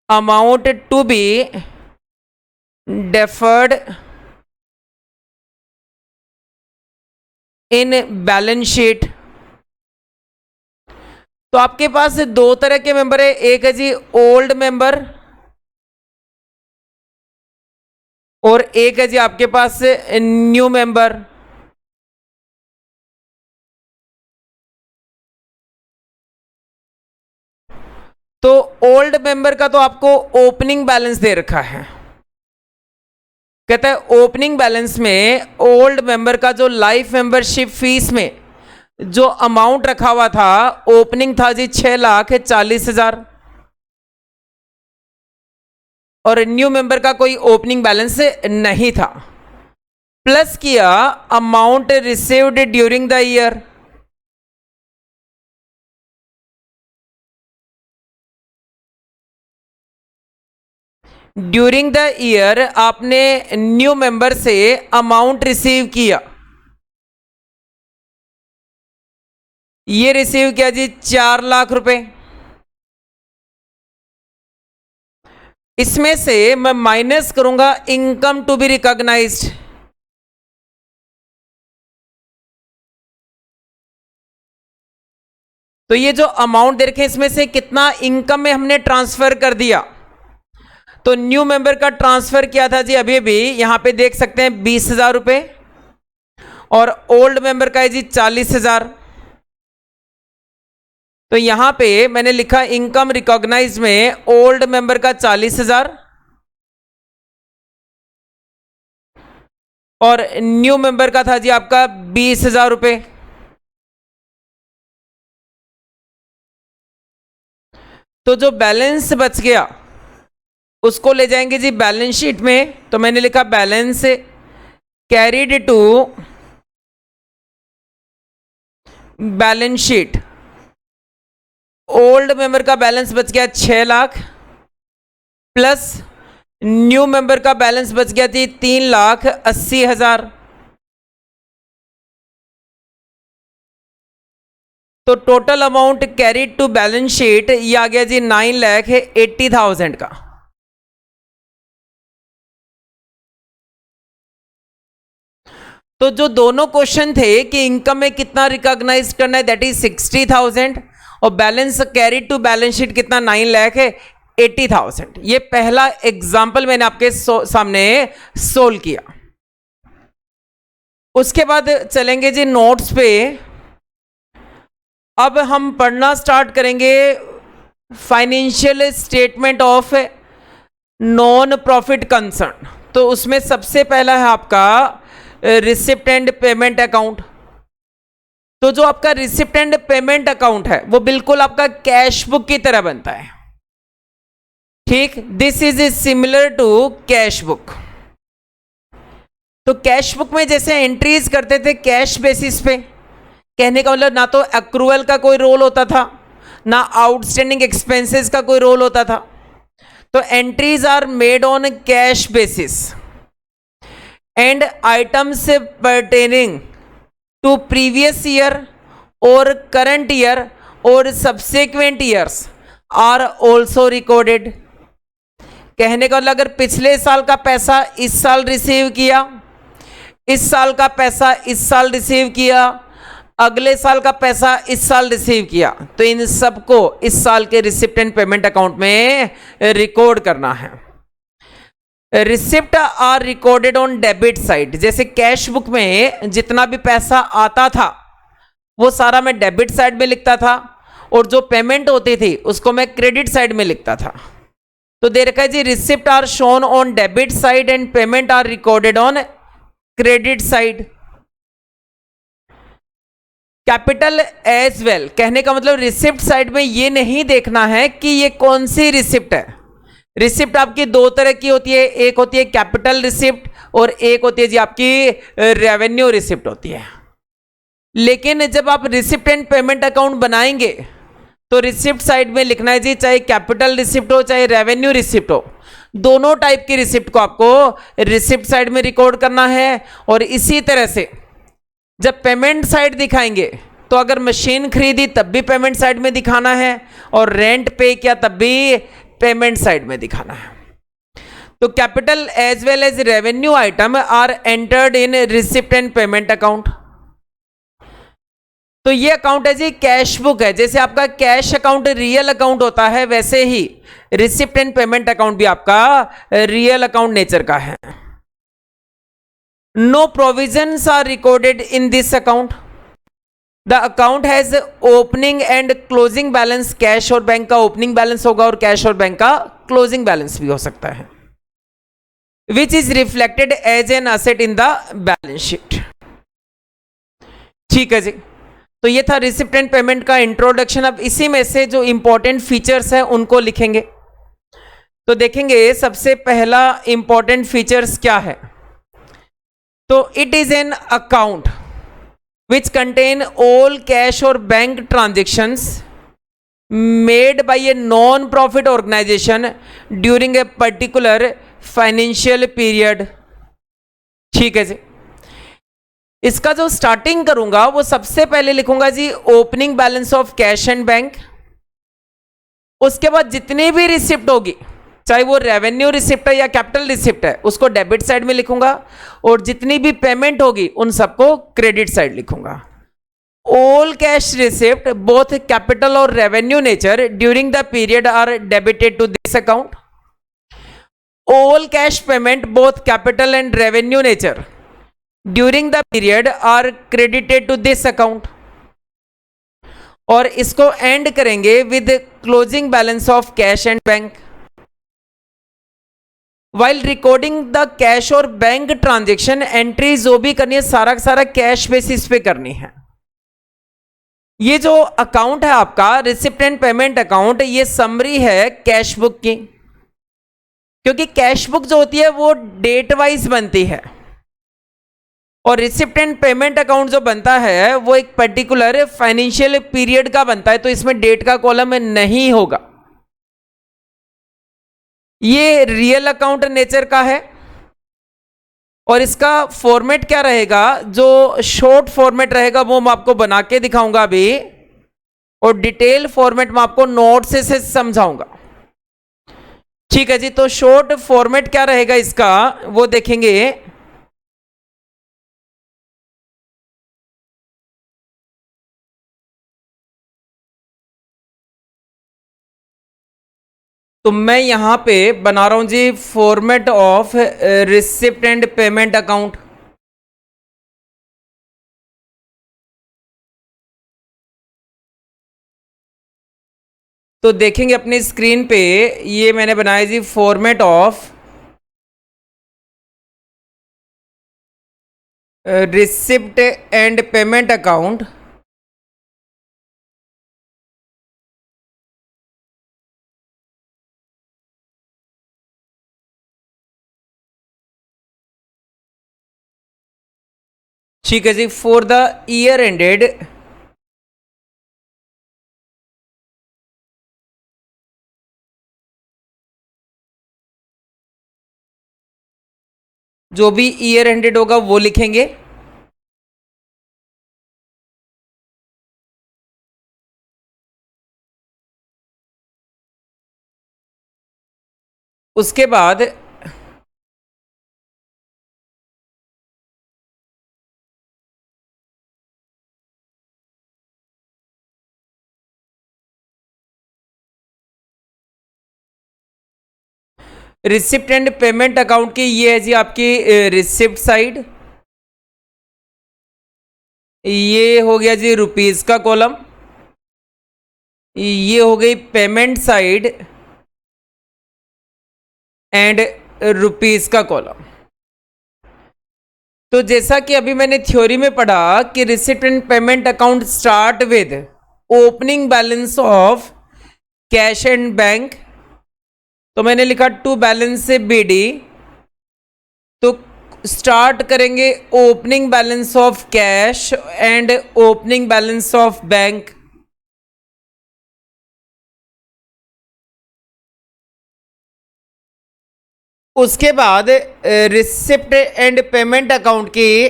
Amount to be deferred in balance sheet. तो आपके पास दो तरह के मेंबर है, एक है जी ओल्ड मेंबर और एक है जी आपके पास न्यू मेंबर। तो ओल्ड मेंबर का तो आपको ओपनिंग बैलेंस दे रखा है, कहता है ओपनिंग बैलेंस में ओल्ड मेंबर का जो लाइफ मेंबरशिप फीस में जो अमाउंट रखा हुआ था, ओपनिंग था जी 6,40,000 और न्यू मेंबर का कोई ओपनिंग बैलेंस नहीं था। प्लस किया amount received during the year, during the year आपने न्यू मेंबर से अमाउंट रिसीव किया, ये रिसीव किया जी 4 लाख रुपए। इसमें से मैं माइनस करूंगा इनकम टू बी रिकॉग्नाइज्ड, तो ये जो अमाउंट दे रखे इसमें से कितना इनकम में हमने ट्रांसफर कर दिया, तो न्यू मेंबर का ट्रांसफर किया था जी अभी भी यहां पे देख सकते हैं 20,000 रुपए और ओल्ड मेंबर का है जी 40,000। तो यहां पे मैंने लिखा इनकम रिकॉग्नाइज में ओल्ड मेंबर का 40,000 और न्यू मेंबर का था जी आपका 20,000 रुपए। तो जो बैलेंस बच गया उसको ले जाएंगे जी बैलेंस शीट में, तो मैंने लिखा balance carried to balance sheet. Old member का बैलेंस बच गया 6 लाख प्लस न्यू मेंबर का बैलेंस बच गया थी 3,80,000। तो total amount carried to balance sheet ये आ गया जी 9,80,000 का। तो जो दोनों क्वेश्चन थे कि इनकम में कितना रिकॉग्नाइज करना है दैट इज 60,000 और balance carried to balance sheet कितना 9,80,000। ये पहला एग्जाम्पल मैंने आपके सामने सोल्व किया। उसके बाद चलेंगे जी नोट्स पे। अब हम पढ़ना स्टार्ट करेंगे financial statement of non profit concern. तो उसमें सबसे पहला है आपका रिसिप्ट एंड पेमेंट अकाउंट। तो जो आपका रिसिप्ट एंड पेमेंट अकाउंट है वो बिल्कुल आपका कैश बुक की तरह बनता है, ठीक। This is similar to cash book. तो कैश बुक में जैसे एंट्रीज करते थे कैश बेसिस पे, कहने का मतलब ना तो अक्रूवल का कोई रोल होता था ना आउटस्टैंडिंग एक्सपेंसेस का कोई रोल होता था। तो entries are made on cash basis and items pertaining to previous year और करंट ईयर और subsequent years are also recorded. कहने का मतलब अगर पिछले साल का पैसा इस साल रिसीव किया, इस साल का पैसा इस साल रिसीव किया, अगले साल का पैसा इस साल रिसीव किया, तो इन सबको इस साल के रिसिप्ट एंड पेमेंट अकाउंट में रिकॉर्ड करना है। Receipt are recorded on debit side. जैसे कैश बुक में जितना भी पैसा आता था वो सारा मैं डेबिट साइड में लिखता था और जो पेमेंट होती थी उसको मैं क्रेडिट साइड में लिखता था। तो दे रखा है जी receipt are shown on debit side and payment are recorded on credit side. Capital as well, कहने का मतलब रिसिप्ट साइड में ये नहीं देखना है कि ये कौन सी रिसिप्ट है। रिसिप्ट आपकी दो तरह की होती है, एक होती है कैपिटल रिसिप्ट और एक होती है जी आपकी रेवेन्यू रिसिप्ट होती है। लेकिन जब आप रिसिप्ट एंड पेमेंट अकाउंट बनाएंगे तो रिसिप्ट साइड में लिखना है जी, चाहे कैपिटल रिसिप्ट हो चाहे रेवेन्यू रिसिप्ट हो, दोनों टाइप की रिसिप्ट को आपको रिसिप्ट साइड में रिकॉर्ड करना है। और इसी तरह से जब पेमेंट साइड दिखाएंगे तो अगर मशीन खरीदी तब भी पेमेंट साइड में दिखाना है और रेंट पे किया तब भी पेमेंट साइड में दिखाना है। तो capital as well as revenue item are entered in receipt and payment account. तो ये अकाउंट है जी कैश बुक है। जैसे आपका कैश अकाउंट रियल अकाउंट होता है वैसे ही रिसिप्ट एंड पेमेंट अकाउंट भी आपका रियल अकाउंट नेचर का है। No provisions are recorded in this account. The account has opening and closing balance. Cash और बैंक का ओपनिंग बैलेंस होगा और कैश और बैंक का क्लोजिंग बैलेंस भी हो सकता है। Which is reflected as an asset in the balance sheet. ठीक है जी, तो ये था रिसिप्ट एंड पेमेंट का इंट्रोडक्शन। अब इसी में से जो इंपॉर्टेंट फीचर्स हैं उनको लिखेंगे। तो देखेंगे सबसे पहला इंपॉर्टेंट फीचर्स क्या है। तो it is an account which contain all cash और bank transactions made by a non profit organisation during a particular financial period. ठीक है जी, इसका जो स्टार्टिंग करूंगा वो सबसे पहले लिखूंगा जी opening balance of cash and bank. उसके बाद जितनी भी रिसिप्ट होगी, चाहे वो रेवेन्यू रिसिप्ट है या कैपिटल रिसिप्ट है, उसको डेबिट साइड में लिखूंगा, और जितनी भी पेमेंट होगी उन सबको क्रेडिट साइड लिखूंगा। All cash receipt both capital और revenue nature during the period are debited to this account. All cash payment both capital and revenue nature during the period are credited to this account. और इसको एंड करेंगे with closing balance of cash and bank. While recording the cash और बैंक ट्रांजेक्शन एंट्री जो भी करनी है सारा का सारा कैश बेसिस पे करनी है। ये जो अकाउंट है आपका रिसिप्ट एंड पेमेंट अकाउंट, ये समरी है कैश बुक की, क्योंकि कैश बुक जो होती है वो डेट वाइज बनती है और रिसिप्ट एंड पेमेंट अकाउंट जो बनता है वो एक पर्टिकुलर फाइनेंशियल पीरियड का बनता है, तो इसमें डेट का कॉलम नहीं होगा। ये रियल अकाउंट नेचर का है और इसका फॉर्मेट क्या रहेगा, जो शॉर्ट फॉर्मेट रहेगा वो मैं आपको बना के दिखाऊंगा अभी, और डिटेल फॉर्मेट में आपको नोट से समझाऊंगा। ठीक है जी, तो शॉर्ट फॉर्मेट क्या रहेगा इसका वो देखेंगे। तो मैं यहां पे बना रहा हूं जी format of receipt and payment account. तो देखेंगे अपनी स्क्रीन पे, ये मैंने बनाया जी format of receipt and payment account. ठीक है जी, फॉर द ईयर एंडेड जो भी ईयर एंडेड होगा वो लिखेंगे। उसके बाद रिसिप्ट एंड पेमेंट अकाउंट की ये है जी आपकी रिसिप्ट साइड, ये हो गया जी रुपीस का कॉलम, ये हो गई पेमेंट साइड एंड रुपीस का कॉलम। तो जैसा कि अभी मैंने थ्योरी में पढ़ा कि receipt and payment account start with opening balance of cash and bank, तो मैंने लिखा टू बैलेंस से बीडी। तो स्टार्ट करेंगे opening balance of cash and opening balance of bank. उसके बाद रिसिप्ट एंड पेमेंट अकाउंट की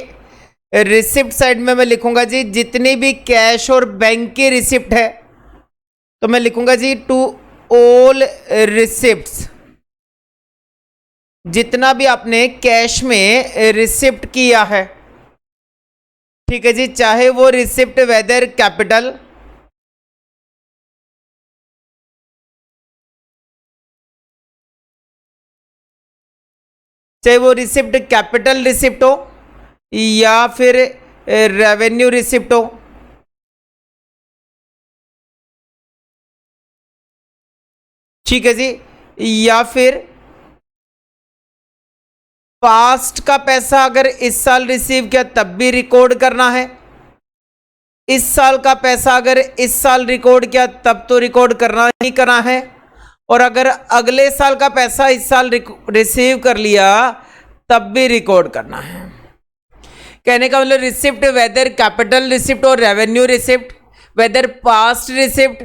रिसिप्ट साइड में मैं लिखूंगा जी जितनी भी कैश और बैंक की रिसिप्ट है, तो मैं लिखूंगा जी टू ऑल रिसिप्ट्स, जितना भी आपने कैश में रिसिप्ट किया है। ठीक है जी, चाहे वो रिसिप्ट वेदर कैपिटल चाहे वो रिसिप्ट कैपिटल रिसिप्ट हो या फिर रेवेन्यू रिसिप्ट हो। ठीक है जी, या फिर पास्ट का पैसा अगर इस साल रिसीव किया तब भी रिकॉर्ड करना है, इस साल का पैसा अगर इस साल रिकॉर्ड किया तब तो रिकॉर्ड करना ही करना है, और अगर अगले साल का पैसा इस साल रिसीव कर लिया तब भी रिकॉर्ड करना है। कहने का मतलब रिसिप्ट वेदर कैपिटल रिसिप्ट और revenue receipt, whether past receipt,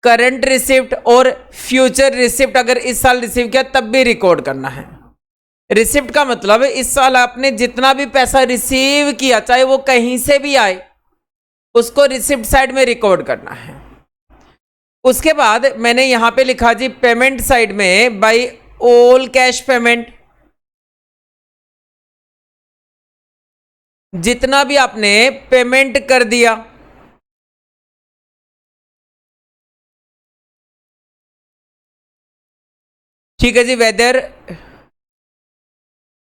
current receipt और फ्यूचर रिसिप्ट अगर इस साल रिसीव किया तब भी रिकॉर्ड करना है। रिसिप्ट का मतलब इस साल आपने जितना भी पैसा रिसीव किया चाहे वो कहीं से भी आए उसको रिसिप्ट साइड में रिकॉर्ड करना है। उसके बाद मैंने यहां पे लिखा जी पेमेंट साइड में बाय ऑल कैश पेमेंट, जितना भी आपने पेमेंट कर दिया, ठीक है जी, वेदर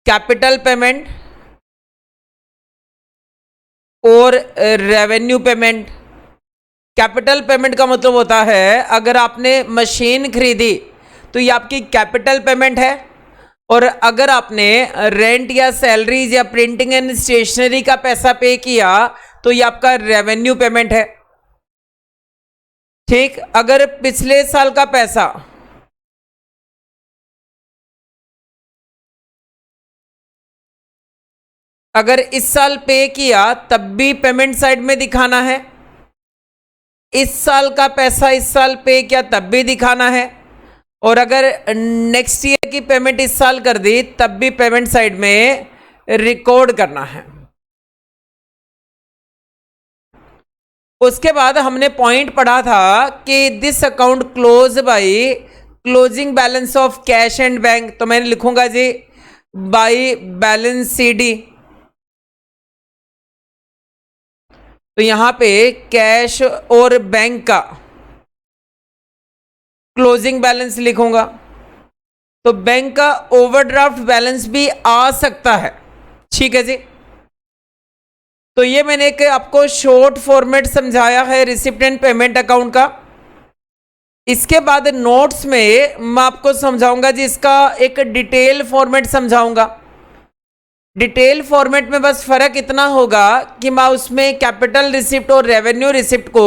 कैपिटल पेमेंट और रेवेन्यू पेमेंट। कैपिटल पेमेंट का मतलब होता है अगर आपने मशीन खरीदी तो ये आपकी कैपिटल पेमेंट है, और अगर आपने रेंट या सैलरीज या प्रिंटिंग एंड स्टेशनरी का पैसा पे किया तो ये आपका रेवेन्यू पेमेंट है। ठीक, अगर पिछले साल का पैसा अगर इस साल पे किया तब भी पेमेंट साइड में दिखाना है, इस साल का पैसा इस साल पे किया तब भी दिखाना है, और अगर नेक्स्ट ईयर की पेमेंट इस साल कर दी तब भी पेमेंट साइड में रिकॉर्ड करना है। उसके बाद हमने पॉइंट पढ़ा था कि this account close by closing balance of cash and bank, तो मैंने लिखूंगा जी बाय बैलेंस सीडी। तो यहां पे कैश और बैंक का क्लोजिंग बैलेंस लिखूंगा, तो बैंक का ओवरड्राफ्ट बैलेंस भी आ सकता है, ठीक है जी। तो ये मैंने एक आपको शॉर्ट फॉर्मेट समझाया है रिसिप्ट एंड पेमेंट अकाउंट का। इसके बाद नोट्स में मैं आपको समझाऊंगा जी इसका एक डिटेल फॉर्मेट समझाऊंगा। डिटेल फॉर्मेट में बस फर्क इतना होगा कि मैं उसमें कैपिटल रिसिप्ट और रेवेन्यू रिसिप्ट को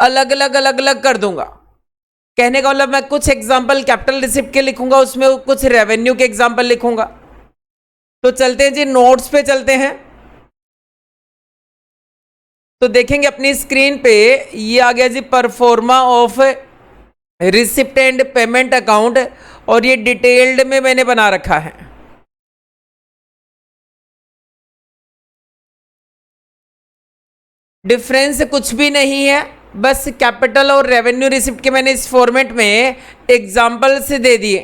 अलग अलग कर दूंगा। कहने का मतलब मैं कुछ एग्जांपल कैपिटल रिसिप्ट के लिखूंगा, उसमें कुछ रेवेन्यू के एग्जांपल लिखूंगा। तो चलते हैं जी नोट्स पे चलते हैं। तो देखेंगे अपनी स्क्रीन पे ये आ गया जी proforma of receipt and payment account, और ये डिटेल्ड में मैंने बना रखा है। डिफरेंस कुछ भी नहीं है, बस कैपिटल और रेवेन्यू रिसिप्ट के मैंने इस फॉर्मेट में एग्जाम्पल से दे दिए।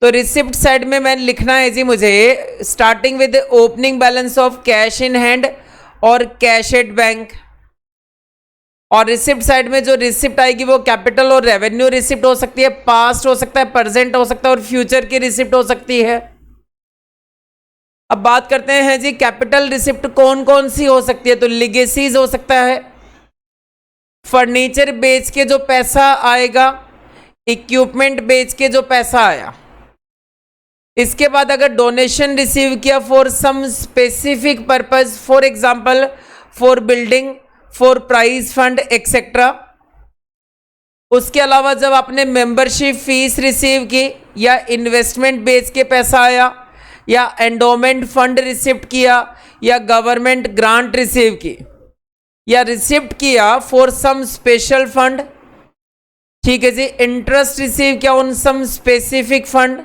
तो रिसिप्ट साइड में मैंने लिखना है जी मुझे starting with opening balance of cash in hand और कैश एट बैंक, और रिसिप्ट साइड में जो रिसिप्ट आएगी वो कैपिटल और रेवेन्यू रिसिप्ट हो सकती है, पास्ट हो सकता है, प्रेजेंट हो सकता है, और फ्यूचर की रिसिप्ट हो सकती है। अब बात करते हैं जी कैपिटल रिसिप्ट कौन कौन सी हो सकती है। तो लिगेसीज हो सकता है, फर्नीचर बेच के जो पैसा आएगा, इक्विपमेंट बेच के जो पैसा आया। इसके बाद अगर डोनेशन रिसीव किया for some specific purpose, for example for building, for prize fund etcetera. उसके अलावा जब आपने मेंबरशिप फीस रिसीव की, या इन्वेस्टमेंट बेच के पैसा आया, या एंडोमेंट फंड रिसिप्ट किया, या गवर्नमेंट ग्रांट रिसीव की, या रिसिप्ट किया फॉर सम स्पेशल फंड, ठीक है जी, इंटरेस्ट रिसीव किया ऑन सम स्पेसिफिक फंड,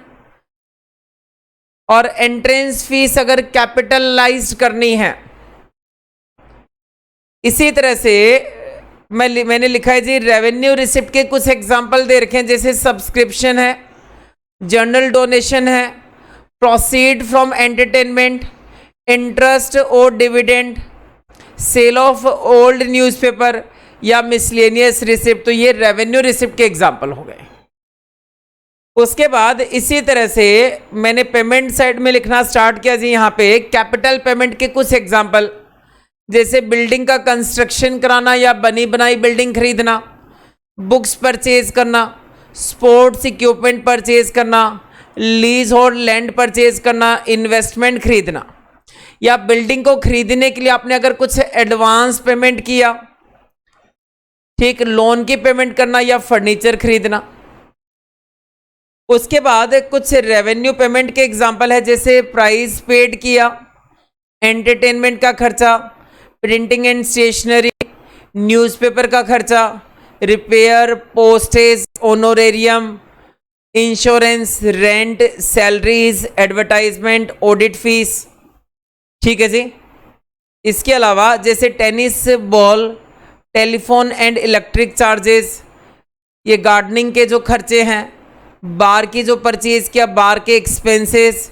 और एंट्रेंस फीस अगर कैपिटलाइज करनी है। इसी तरह से मैंने लिखा है जी रेवेन्यू रिसिप्ट के कुछ एग्जांपल दे रखे हैं, जैसे सब्सक्रिप्शन है, जनरल डोनेशन है, प्रोसीड फ्रॉम एंटरटेनमेंट, इंटरेस्ट और dividend, sale of old newspaper, या मिसलेनियस रिसिप्ट। तो ये रेवेन्यू रिसिप्ट के एग्जांपल हो गए। उसके बाद इसी तरह से मैंने पेमेंट साइड में लिखना स्टार्ट किया जी यहाँ पे कैपिटल पेमेंट के कुछ एग्जांपल, जैसे बिल्डिंग का कंस्ट्रक्शन कराना या बनी बनाई बिल्डिंग खरीदना, बुक्स परचेज करना, स्पोर्ट्स इक्विपमेंट परचेज करना, लीज और लैंड परचेज करना, इन्वेस्टमेंट खरीदना, या बिल्डिंग को खरीदने के लिए आपने अगर कुछ एडवांस पेमेंट किया, ठीक, लोन की पेमेंट करना या फर्नीचर खरीदना। उसके बाद कुछ रेवेन्यू पेमेंट के एग्जांपल है, जैसे प्राइस पेड किया, एंटरटेनमेंट का खर्चा, प्रिंटिंग एंड स्टेशनरी, न्यूज़पेपर का खर्चा, repair, postage, honorarium, insurance, rent, salaries, advertisement, audit fees. ठीक है जी। इसके अलावा जैसे tennis ball, telephone and electric charges, ये गार्डनिंग के जो खर्चे हैं, बार की जो परचेज किया, बार के expenses,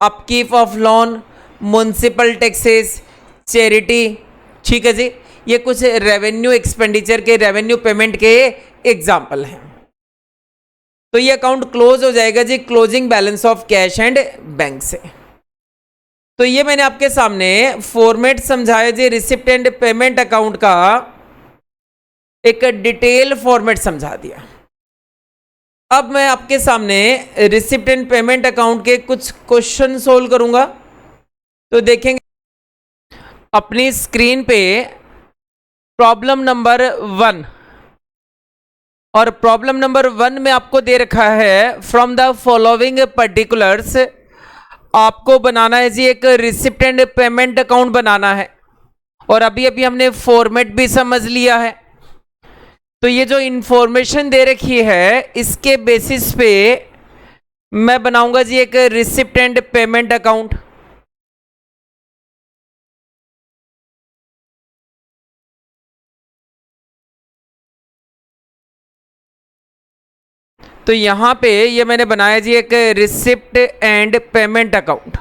upkeep of lawn, municipal taxes, charity. ठीक है जी। ये कुछ रेवेन्यू एक्सपेंडिचर के, रेवेन्यू पेमेंट के एग्जाम्पल हैं। तो ये अकाउंट क्लोज हो जाएगा जी closing balance of cash and bank से। तो ये मैंने आपके सामने फॉर्मेट समझाया जी रिसिप्ट एंड पेमेंट अकाउंट का, एक डिटेल फॉर्मेट समझा दिया। अब मैं आपके सामने रिसिप्ट एंड पेमेंट अकाउंट के कुछ क्वेश्चन सोल्व करूंगा। तो देखेंगे अपनी स्क्रीन पे प्रॉब्लम नंबर 1, और प्रॉब्लम नंबर 1 में आपको दे रखा है फ्रॉम द फॉलोइंग पर्टिकुलर्स, आपको बनाना है जी एक रिसिप्ट एंड पेमेंट अकाउंट बनाना है। और अभी अभी हमने फॉर्मेट भी समझ लिया है। तो ये जो इंफॉर्मेशन दे रखी है इसके बेसिस पे मैं बनाऊंगा जी एक रिसिप्ट एंड पेमेंट अकाउंट। तो यहां पे ये मैंने बनाया जी एक रिसिप्ट एंड पेमेंट अकाउंट।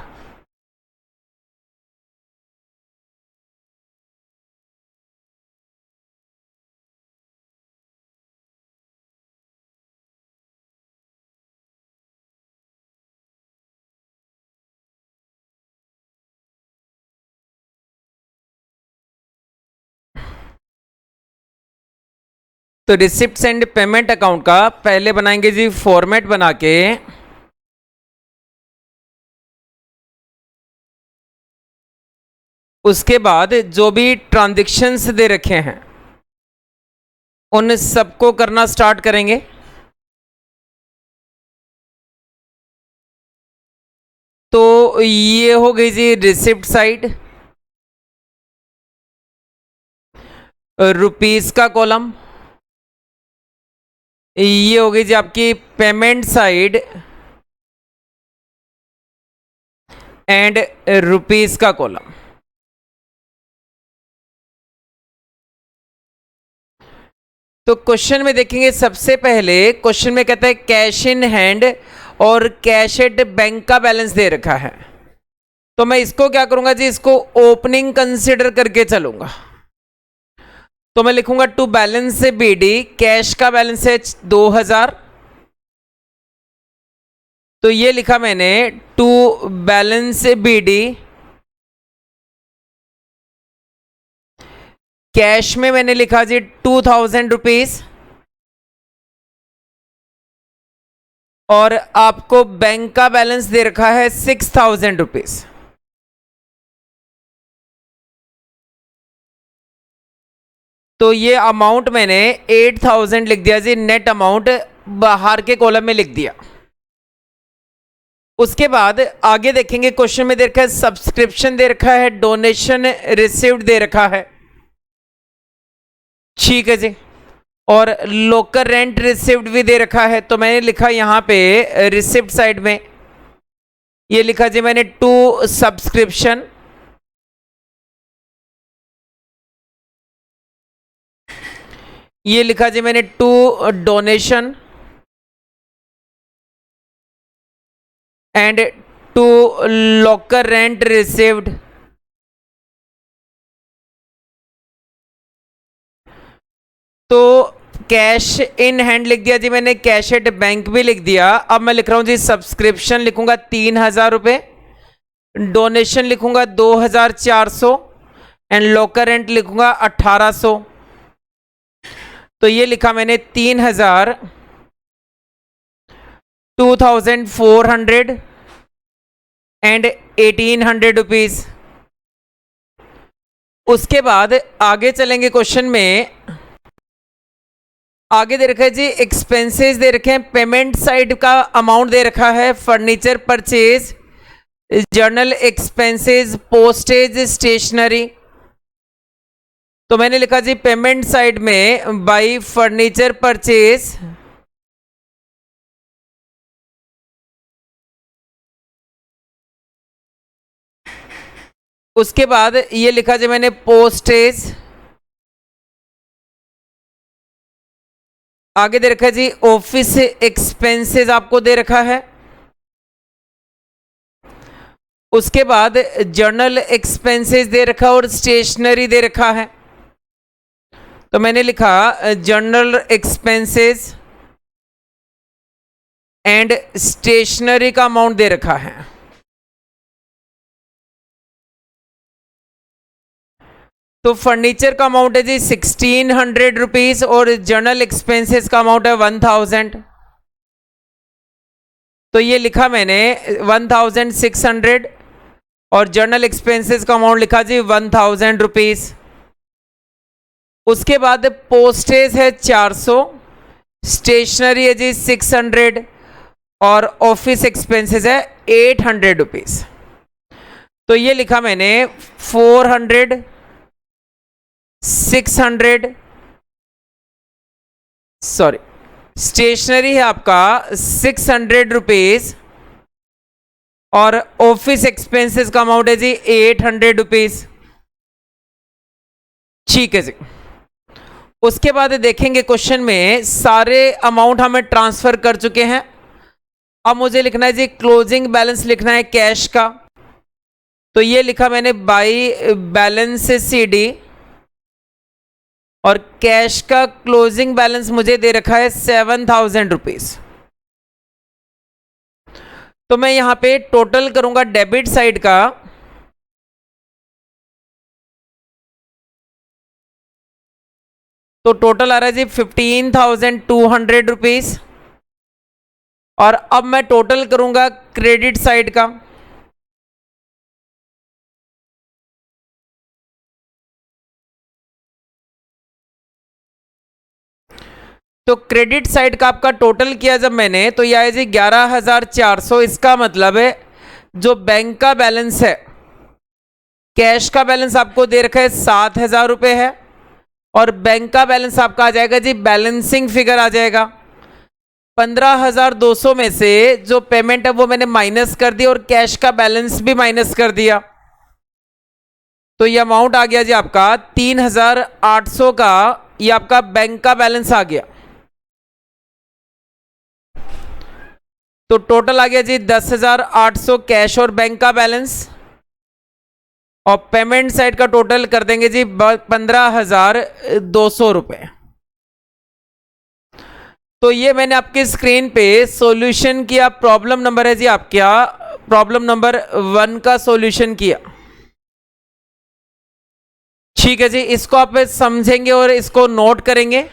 तो रिसिप्ट एंड पेमेंट अकाउंट का पहले बनाएंगे जी फॉर्मेट बना के, उसके बाद जो भी ट्रांजैक्शंस दे रखे हैं उन सबको करना स्टार्ट करेंगे। तो ये हो गई जी रिसिप्ट साइड, रुपीस का कॉलम, ये हो गई जी आपकी पेमेंट साइड एंड रुपीस का कॉलम। तो क्वेश्चन में देखेंगे सबसे पहले क्वेश्चन में कहता है कैश इन हैंड और कैश एट बैंक का बैलेंस दे रखा है। तो मैं इसको क्या करूंगा जी, इसको ओपनिंग कंसिडर करके चलूंगा। तो मैं लिखूंगा टू बैलेंस बीडी, कैश का बैलेंस है 2000। तो ये लिखा मैंने टू बैलेंस बीडी, कैश में मैंने लिखा जी 2000 रुपीज, और आपको बैंक का बैलेंस दे रखा है 6000 रुपीज। तो ये अमाउंट मैंने 8000 लिख दिया जी, नेट अमाउंट बाहर के कॉलम में लिख दिया। उसके बाद आगे देखेंगे क्वेश्चन में दे रखा है सब्सक्रिप्शन दे रखा है, डोनेशन रिसीव्ड दे रखा है। ठीक है जी। और लोकल रेंट रिसीव्ड भी दे रखा है। तो मैंने लिखा यहां पे रिसिप्ट साइड में ये लिखा जी मैंने टू सब्सक्रिप्शन, ये लिखा जी मैंने to donation and to local rent received. तो कैश इन हैंड लिख दिया जी मैंने, कैश एट बैंक भी लिख दिया। अब मैं लिख रहा हूं जी सब्सक्रिप्शन लिखूंगा 3000 रुपये, डोनेशन लिखूंगा 2400 एंड लोकल रेंट लिखूंगा 1800। तो ये लिखा मैंने 3000 2,400 एंड 1,800 रुपीज। उसके बाद आगे चलेंगे क्वेश्चन में। आगे दे रखा है जी एक्सपेंसेस दे रखे हैं, पेमेंट साइड का अमाउंट दे रखा है, furniture purchase, general expenses, postage, stationery. तो मैंने लिखा जी पेमेंट साइड में बाई फर्नीचर परचेज, उसके बाद ये लिखा जी मैंने पोस्टेज। आगे दे रखा है जी ऑफिस एक्सपेंसेस आपको दे रखा है। उसके बाद जर्नल एक्सपेंसेस दे रखा और स्टेशनरी दे रखा है। तो मैंने लिखा जर्नल एक्सपेंसेस एंड स्टेशनरी का अमाउंट दे रखा है। तो फर्नीचर का अमाउंट है जी 1,600 रुपीज और जर्नल एक्सपेंसेस का अमाउंट है 1,000। तो ये लिखा मैंने 1,600 और जर्नल एक्सपेंसेस का अमाउंट लिखा जी 1,000 रुपीज। उसके बाद पोस्टेज है 400, स्टेशनरी है जी 600 और ऑफिस एक्सपेंसेस है 800 रुपीज। तो ये लिखा मैंने 400, 600, सॉरी स्टेशनरी है आपका 600 रुपीज और ऑफिस एक्सपेंसेस का अमाउंट है जी 800 रुपीज। ठीक है जी। उसके बाद देखेंगे क्वेश्चन में सारे अमाउंट हमें ट्रांसफर कर चुके हैं। अब मुझे लिखना है जी क्लोजिंग बैलेंस लिखना है कैश का। तो ये लिखा मैंने बाई बैलेंस सीडी और कैश का क्लोजिंग बैलेंस मुझे दे रखा है 7,000 रुपीज। तो मैं यहां पे टोटल करूंगा डेबिट साइड का। तो टोटल आ रहा है जी 15,200 रुपीज। और अब मैं टोटल करूंगा क्रेडिट साइड का। तो क्रेडिट साइड का आपका टोटल किया जब मैंने, तो यह है जी 11,400। इसका मतलब है जो बैंक का बैलेंस है, कैश का बैलेंस आपको दे रखा है 7,000 रुपये है और बैंक का बैलेंस आपका आ जाएगा जी, बैलेंसिंग फिगर आ जाएगा 15,200 में से जो पेमेंट है वो मैंने माइनस कर दिया और कैश का बैलेंस भी माइनस कर दिया। तो ये अमाउंट आ गया जी आपका 3,800 का, ये आपका बैंक का बैलेंस आ गया। तो टोटल आ गया जी 10,800 कैश और बैंक का बैलेंस और पेमेंट साइड का टोटल कर देंगे जी 15,200 रुपए। तो ये मैंने आपकी स्क्रीन पे सॉल्यूशन किया। प्रॉब्लम नंबर है जी आपका प्रॉब्लम नंबर 1 का सॉल्यूशन किया। ठीक है जी, इसको आप समझेंगे और इसको नोट करेंगे।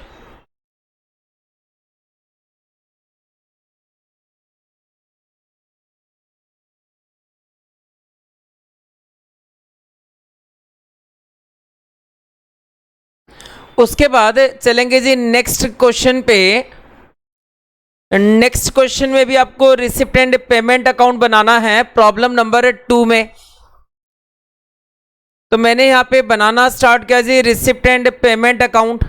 उसके बाद चलेंगे जी नेक्स्ट क्वेश्चन पे। नेक्स्ट क्वेश्चन में भी आपको रिसिप्ट एंड पेमेंट अकाउंट बनाना है प्रॉब्लम नंबर 2 में। तो मैंने यहां पे बनाना स्टार्ट किया जी रिसिप्ट एंड पेमेंट अकाउंट।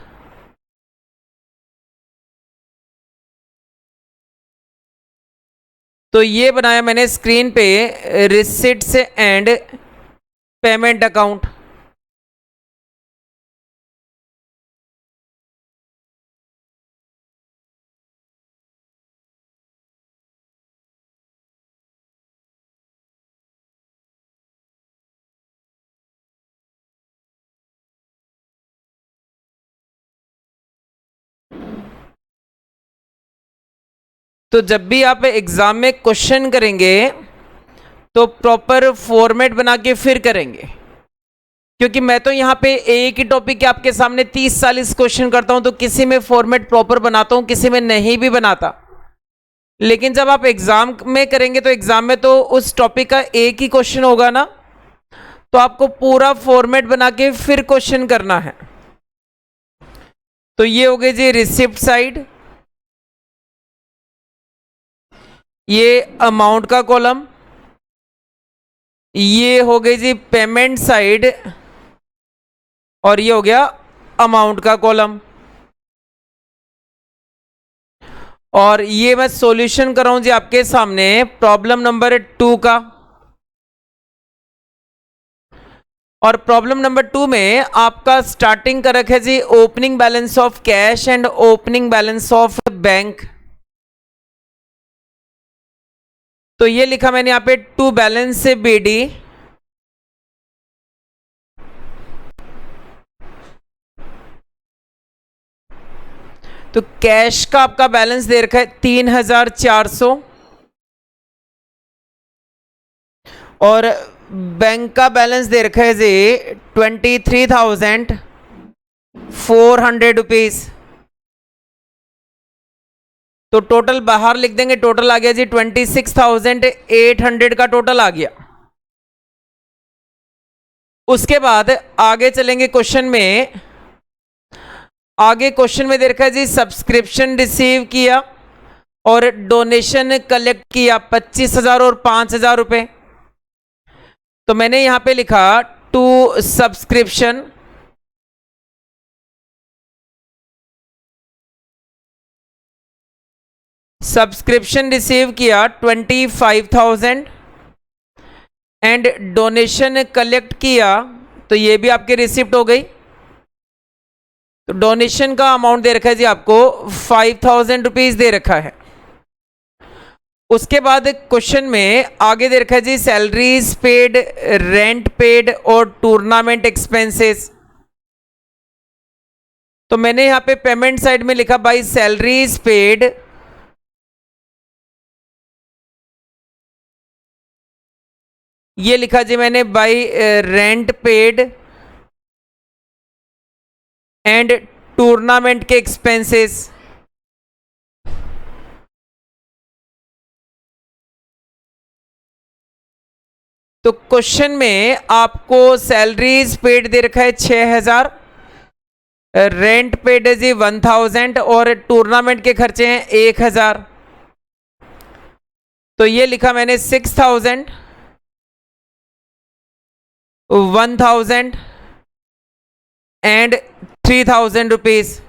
तो ये बनाया मैंने स्क्रीन पे रिसिप्ट्स एंड पेमेंट अकाउंट। तो जब भी आप एग्जाम में क्वेश्चन करेंगे तो प्रॉपर फॉर्मेट बना के फिर करेंगे, क्योंकि मैं तो यहाँ पे एक ही टॉपिक के आपके सामने 30-40 क्वेश्चन करता हूं, तो किसी में फॉर्मेट प्रॉपर बनाता हूं, किसी में नहीं भी बनाता। लेकिन जब आप एग्जाम में करेंगे तो एग्जाम में तो उस टॉपिक का एक ही क्वेश्चन होगा ना, तो आपको पूरा फॉर्मेट बना के फिर क्वेश्चन करना है। तो ये हो गई जी रिसिप्ट साइड, ये अमाउंट का कॉलम, ये हो गई जी पेमेंट साइड, और ये हो गया अमाउंट का कॉलम। और ये मैं सॉल्यूशन कर रहा हूं जी आपके सामने प्रॉब्लम नंबर 2 का। और प्रॉब्लम नंबर 2 में आपका स्टार्टिंग कर रखा है जी opening balance of cash and opening balance of bank. तो ये लिखा मैंने यहां पे टू बैलेंस से बीडी, तो कैश का आपका बैलेंस दे रखा है 3400 और बैंक का बैलेंस दे रखा है जी 23,400 रुपीज। तो टोटल बाहर लिख देंगे, टोटल आ गया जी 26,800 का टोटल आ गया। उसके बाद आगे चलेंगे क्वेश्चन में। आगे क्वेश्चन में दे रखा है जी सब्सक्रिप्शन रिसीव किया और डोनेशन कलेक्ट किया 25,000 और 5,000 रुपए। तो मैंने यहां पे लिखा टू सब्सक्रिप्शन, सब्सक्रिप्शन रिसीव किया 25,000 एंड डोनेशन कलेक्ट किया, तो ये भी आपकी रिसिप्ट हो गई। तो डोनेशन का अमाउंट दे रखा है जी आपको 5,000 रुपीज दे रखा है। उसके बाद क्वेश्चन में आगे दे रखा है जी सैलरीज पेड, रेंट पेड और टूर्नामेंट एक्सपेंसेस। तो मैंने यहां पे पेमेंट साइड में लिखा बाई सैलरीज पेड, ये लिखा जी मैंने by rent paid and tournament के एक्सपेंसेस। तो क्वेश्चन में आपको सैलरीज पेड दे रखा है 6,000, रेंट पेड है जी 1,000 और टूर्नामेंट के खर्चे हैं 1,000। तो ये लिखा मैंने 6,000, 1,000 एंड 3,000 रुपीज।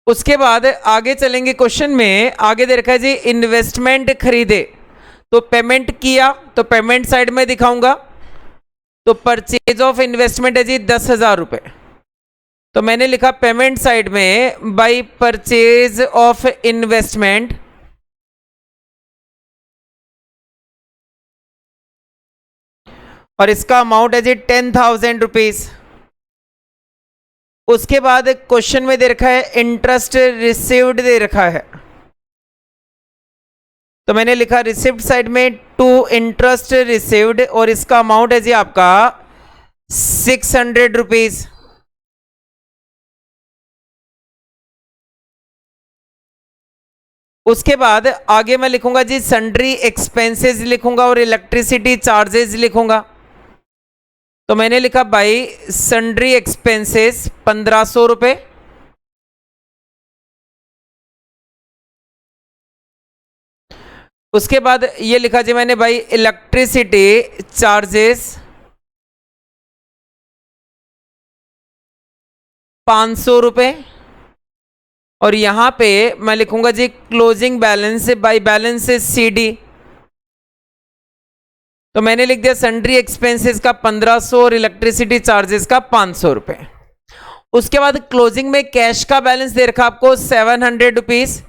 उसके बाद आगे चलेंगे क्वेश्चन में। आगे दे रखा है जी इन्वेस्टमेंट खरीदे, तो पेमेंट किया, तो पेमेंट साइड में दिखाऊंगा। तो परचेज ऑफ इन्वेस्टमेंट है जी 10,000 रुपए। तो मैंने लिखा पेमेंट साइड में बाई परचेज ऑफ इन्वेस्टमेंट, और इसका अमाउंट है जी 10,000 रुपीज। उसके बाद क्वेश्चन में दे रखा है इंटरेस्ट रिसीव्ड दे रखा है, तो मैंने लिखा रिसिप्ट साइड में टू इंटरेस्ट रिसीव्ड और इसका अमाउंट है जी आपका 600 रुपीज। उसके बाद आगे मैं लिखूंगा जी सन्ड्री एक्सपेंसेस लिखूंगा और इलेक्ट्रिसिटी चार्जेस लिखूंगा। तो मैंने लिखा बाई सन्ड्री एक्सपेंसेस 1,500 रुपए। उसके बाद ये लिखा जी मैंने भाई इलेक्ट्रिसिटी चार्जेस 500 रुपए। और यहां पे मैं लिखूंगा जी closing balance by balance C D. तो मैंने लिख दिया सन्ड्री एक्सपेंसेस का 1,500 और इलेक्ट्रिसिटी चार्जेस का 500 रुपए। उसके बाद क्लोजिंग में कैश का बैलेंस दे रखा आपको 700 रुपीज।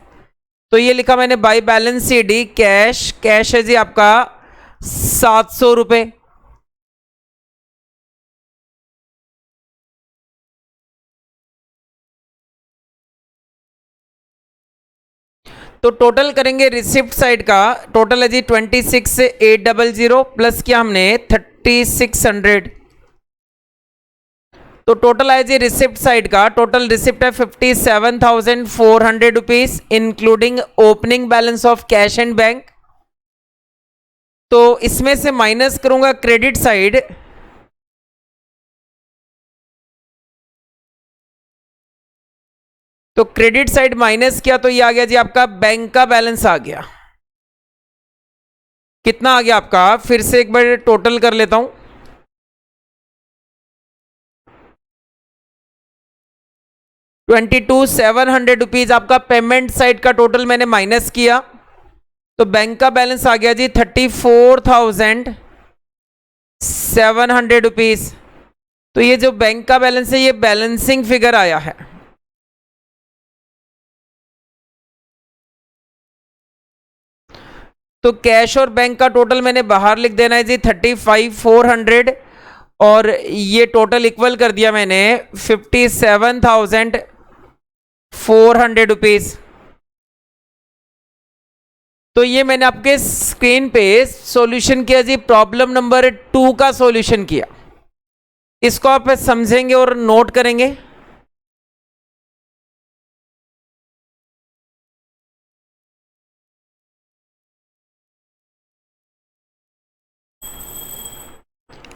तो ये लिखा मैंने by balance CD cash, cash है जी आपका 700 रुपए। तो टोटल करेंगे रिसिप्ट साइड का, टोटल है जी 26,800 प्लस किया हमने 3,600। तो टोटल आया जी रिसिप्ट साइड का, टोटल रिसिप्ट है 57,400 rupees including opening balance of cash and bank. तो इसमें से माइनस करूंगा क्रेडिट साइड, तो क्रेडिट साइड माइनस किया तो ये आ गया जी आपका बैंक का बैलेंस आ गया। कितना आ गया आपका, फिर से एक बार टोटल कर लेता हूं, 22,700 रुपीज आपका पेमेंट साइड का टोटल मैंने माइनस किया, तो बैंक का बैलेंस आ गया जी 34,700 रुपीज। तो ये जो बैंक का बैलेंस है ये बैलेंसिंग फिगर आया है। तो कैश और बैंक का टोटल मैंने बाहर लिख देना है जी 35,400, और ये टोटल इक्वल कर दिया मैंने 57,400 रुपीज। तो ये मैंने आपके स्क्रीन पे सॉल्यूशन किया जी, प्रॉब्लम नंबर 2 का सॉल्यूशन किया। इसको आप समझेंगे और नोट करेंगे।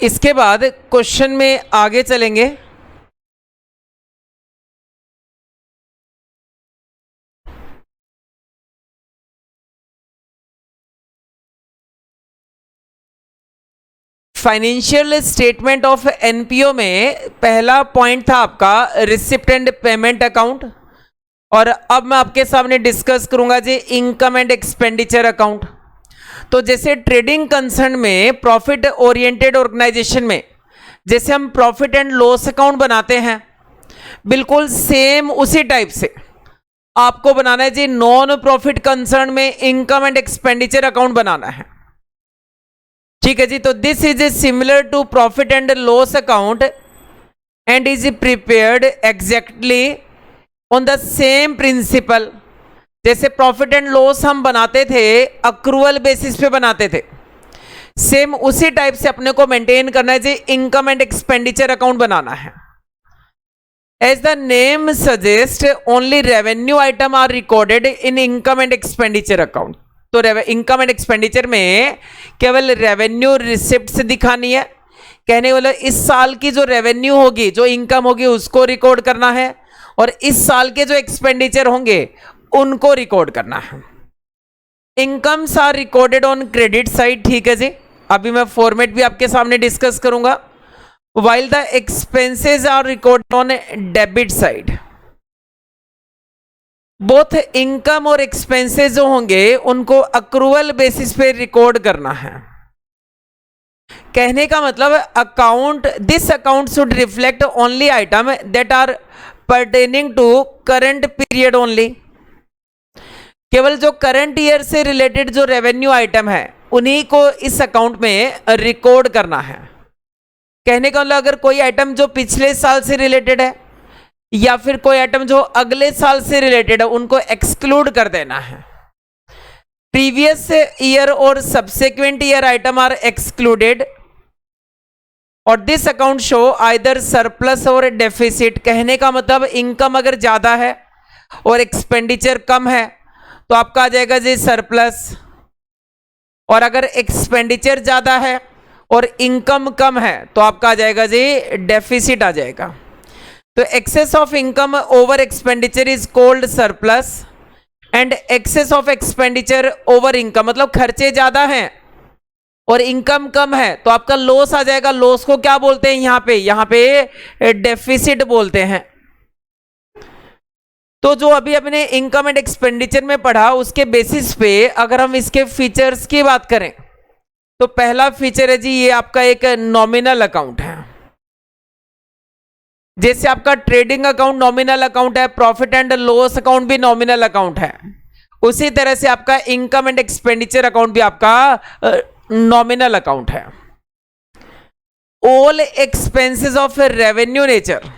इसके बाद क्वेश्चन में आगे चलेंगे। फाइनेंशियल स्टेटमेंट ऑफ एनपीओ में पहला पॉइंट था आपका रिसिप्ट एंड पेमेंट अकाउंट, और अब मैं आपके सामने डिस्कस करूंगा जी इनकम एंड एक्सपेंडिचर अकाउंट। तो जैसे ट्रेडिंग कंसर्न में प्रॉफिट ओरिएंटेड ऑर्गेनाइजेशन में जैसे हम प्रॉफिट एंड लॉस अकाउंट बनाते हैं, बिल्कुल सेम उसी टाइप से आपको बनाना है जी नॉन प्रॉफिट कंसर्न में इनकम एंड एक्सपेंडिचर अकाउंट बनाना है। ठीक है जी, तो this is similar to profit and loss account and is prepared exactly on the same principle. जैसे प्रॉफिट एंड लॉस हम बनाते थे अक्रूवल बेसिस पे बनाते थे, सेम उसी टाइप से अपने को मेंटेन करना है जी इनकम एंड एक्सपेंडिचर अकाउंट बनाना है। As the name suggest only revenue item are recorded in income and expenditure account. तो इनकम एंड एक्सपेंडिचर में केवल रेवेन्यू रिसिप्ट्स दिखानी है, कहने वाला इस साल की जो रेवेन्यू होगी, जो इनकम होगी उसको रिकॉर्ड करना है, और इस साल के जो एक्सपेंडिचर होंगे उनको रिकॉर्ड करना है। Incomes are recorded on credit side. ठीक है जी, अभी मैं फॉर्मेट भी आपके सामने डिस्कस करूंगा। While the expenses are recorded on debit side. Both income और एक्सपेंसेस जो होंगे उनको अक्रूवल बेसिस पे रिकॉर्ड करना है। कहने का मतलब account, this account should reflect only item that are pertaining to current period only. केवल जो करंट ईयर से रिलेटेड जो रेवेन्यू आइटम है उन्हीं को इस अकाउंट में रिकॉर्ड करना है। कहने का मतलब अगर कोई आइटम जो पिछले साल से रिलेटेड है या फिर कोई आइटम जो अगले साल से रिलेटेड है उनको एक्सक्लूड कर देना है। प्रीवियस ईयर और subsequent year item are excluded, और this account show either surplus or deficit. कहने का मतलब इनकम अगर ज्यादा है और एक्सपेंडिचर कम है तो आपका आ जाएगा जी सरप्लस, और अगर एक्सपेंडिचर ज्यादा है और इनकम कम है तो आपका आ जाएगा जी डेफिसिट आ जाएगा। तो excess of income over expenditure is called surplus, and excess of expenditure over income मतलब खर्चे ज्यादा हैं और इनकम कम है तो आपका लॉस आ जाएगा। लॉस को क्या बोलते हैं यहाँ पे डेफिसिट बोलते हैं। तो जो अभी अपने इनकम एंड एक्सपेंडिचर में पढ़ा उसके बेसिस पे अगर हम इसके फीचर्स की बात करें तो पहला फीचर है जी ये आपका एक नॉमिनल अकाउंट है। जैसे आपका ट्रेडिंग अकाउंट नॉमिनल अकाउंट है, प्रॉफिट एंड लॉस अकाउंट भी नॉमिनल अकाउंट है, उसी तरह से आपका इनकम एंड एक्सपेंडिचर अकाउंट भी आपका नॉमिनल अकाउंट है। All expenses of revenue nature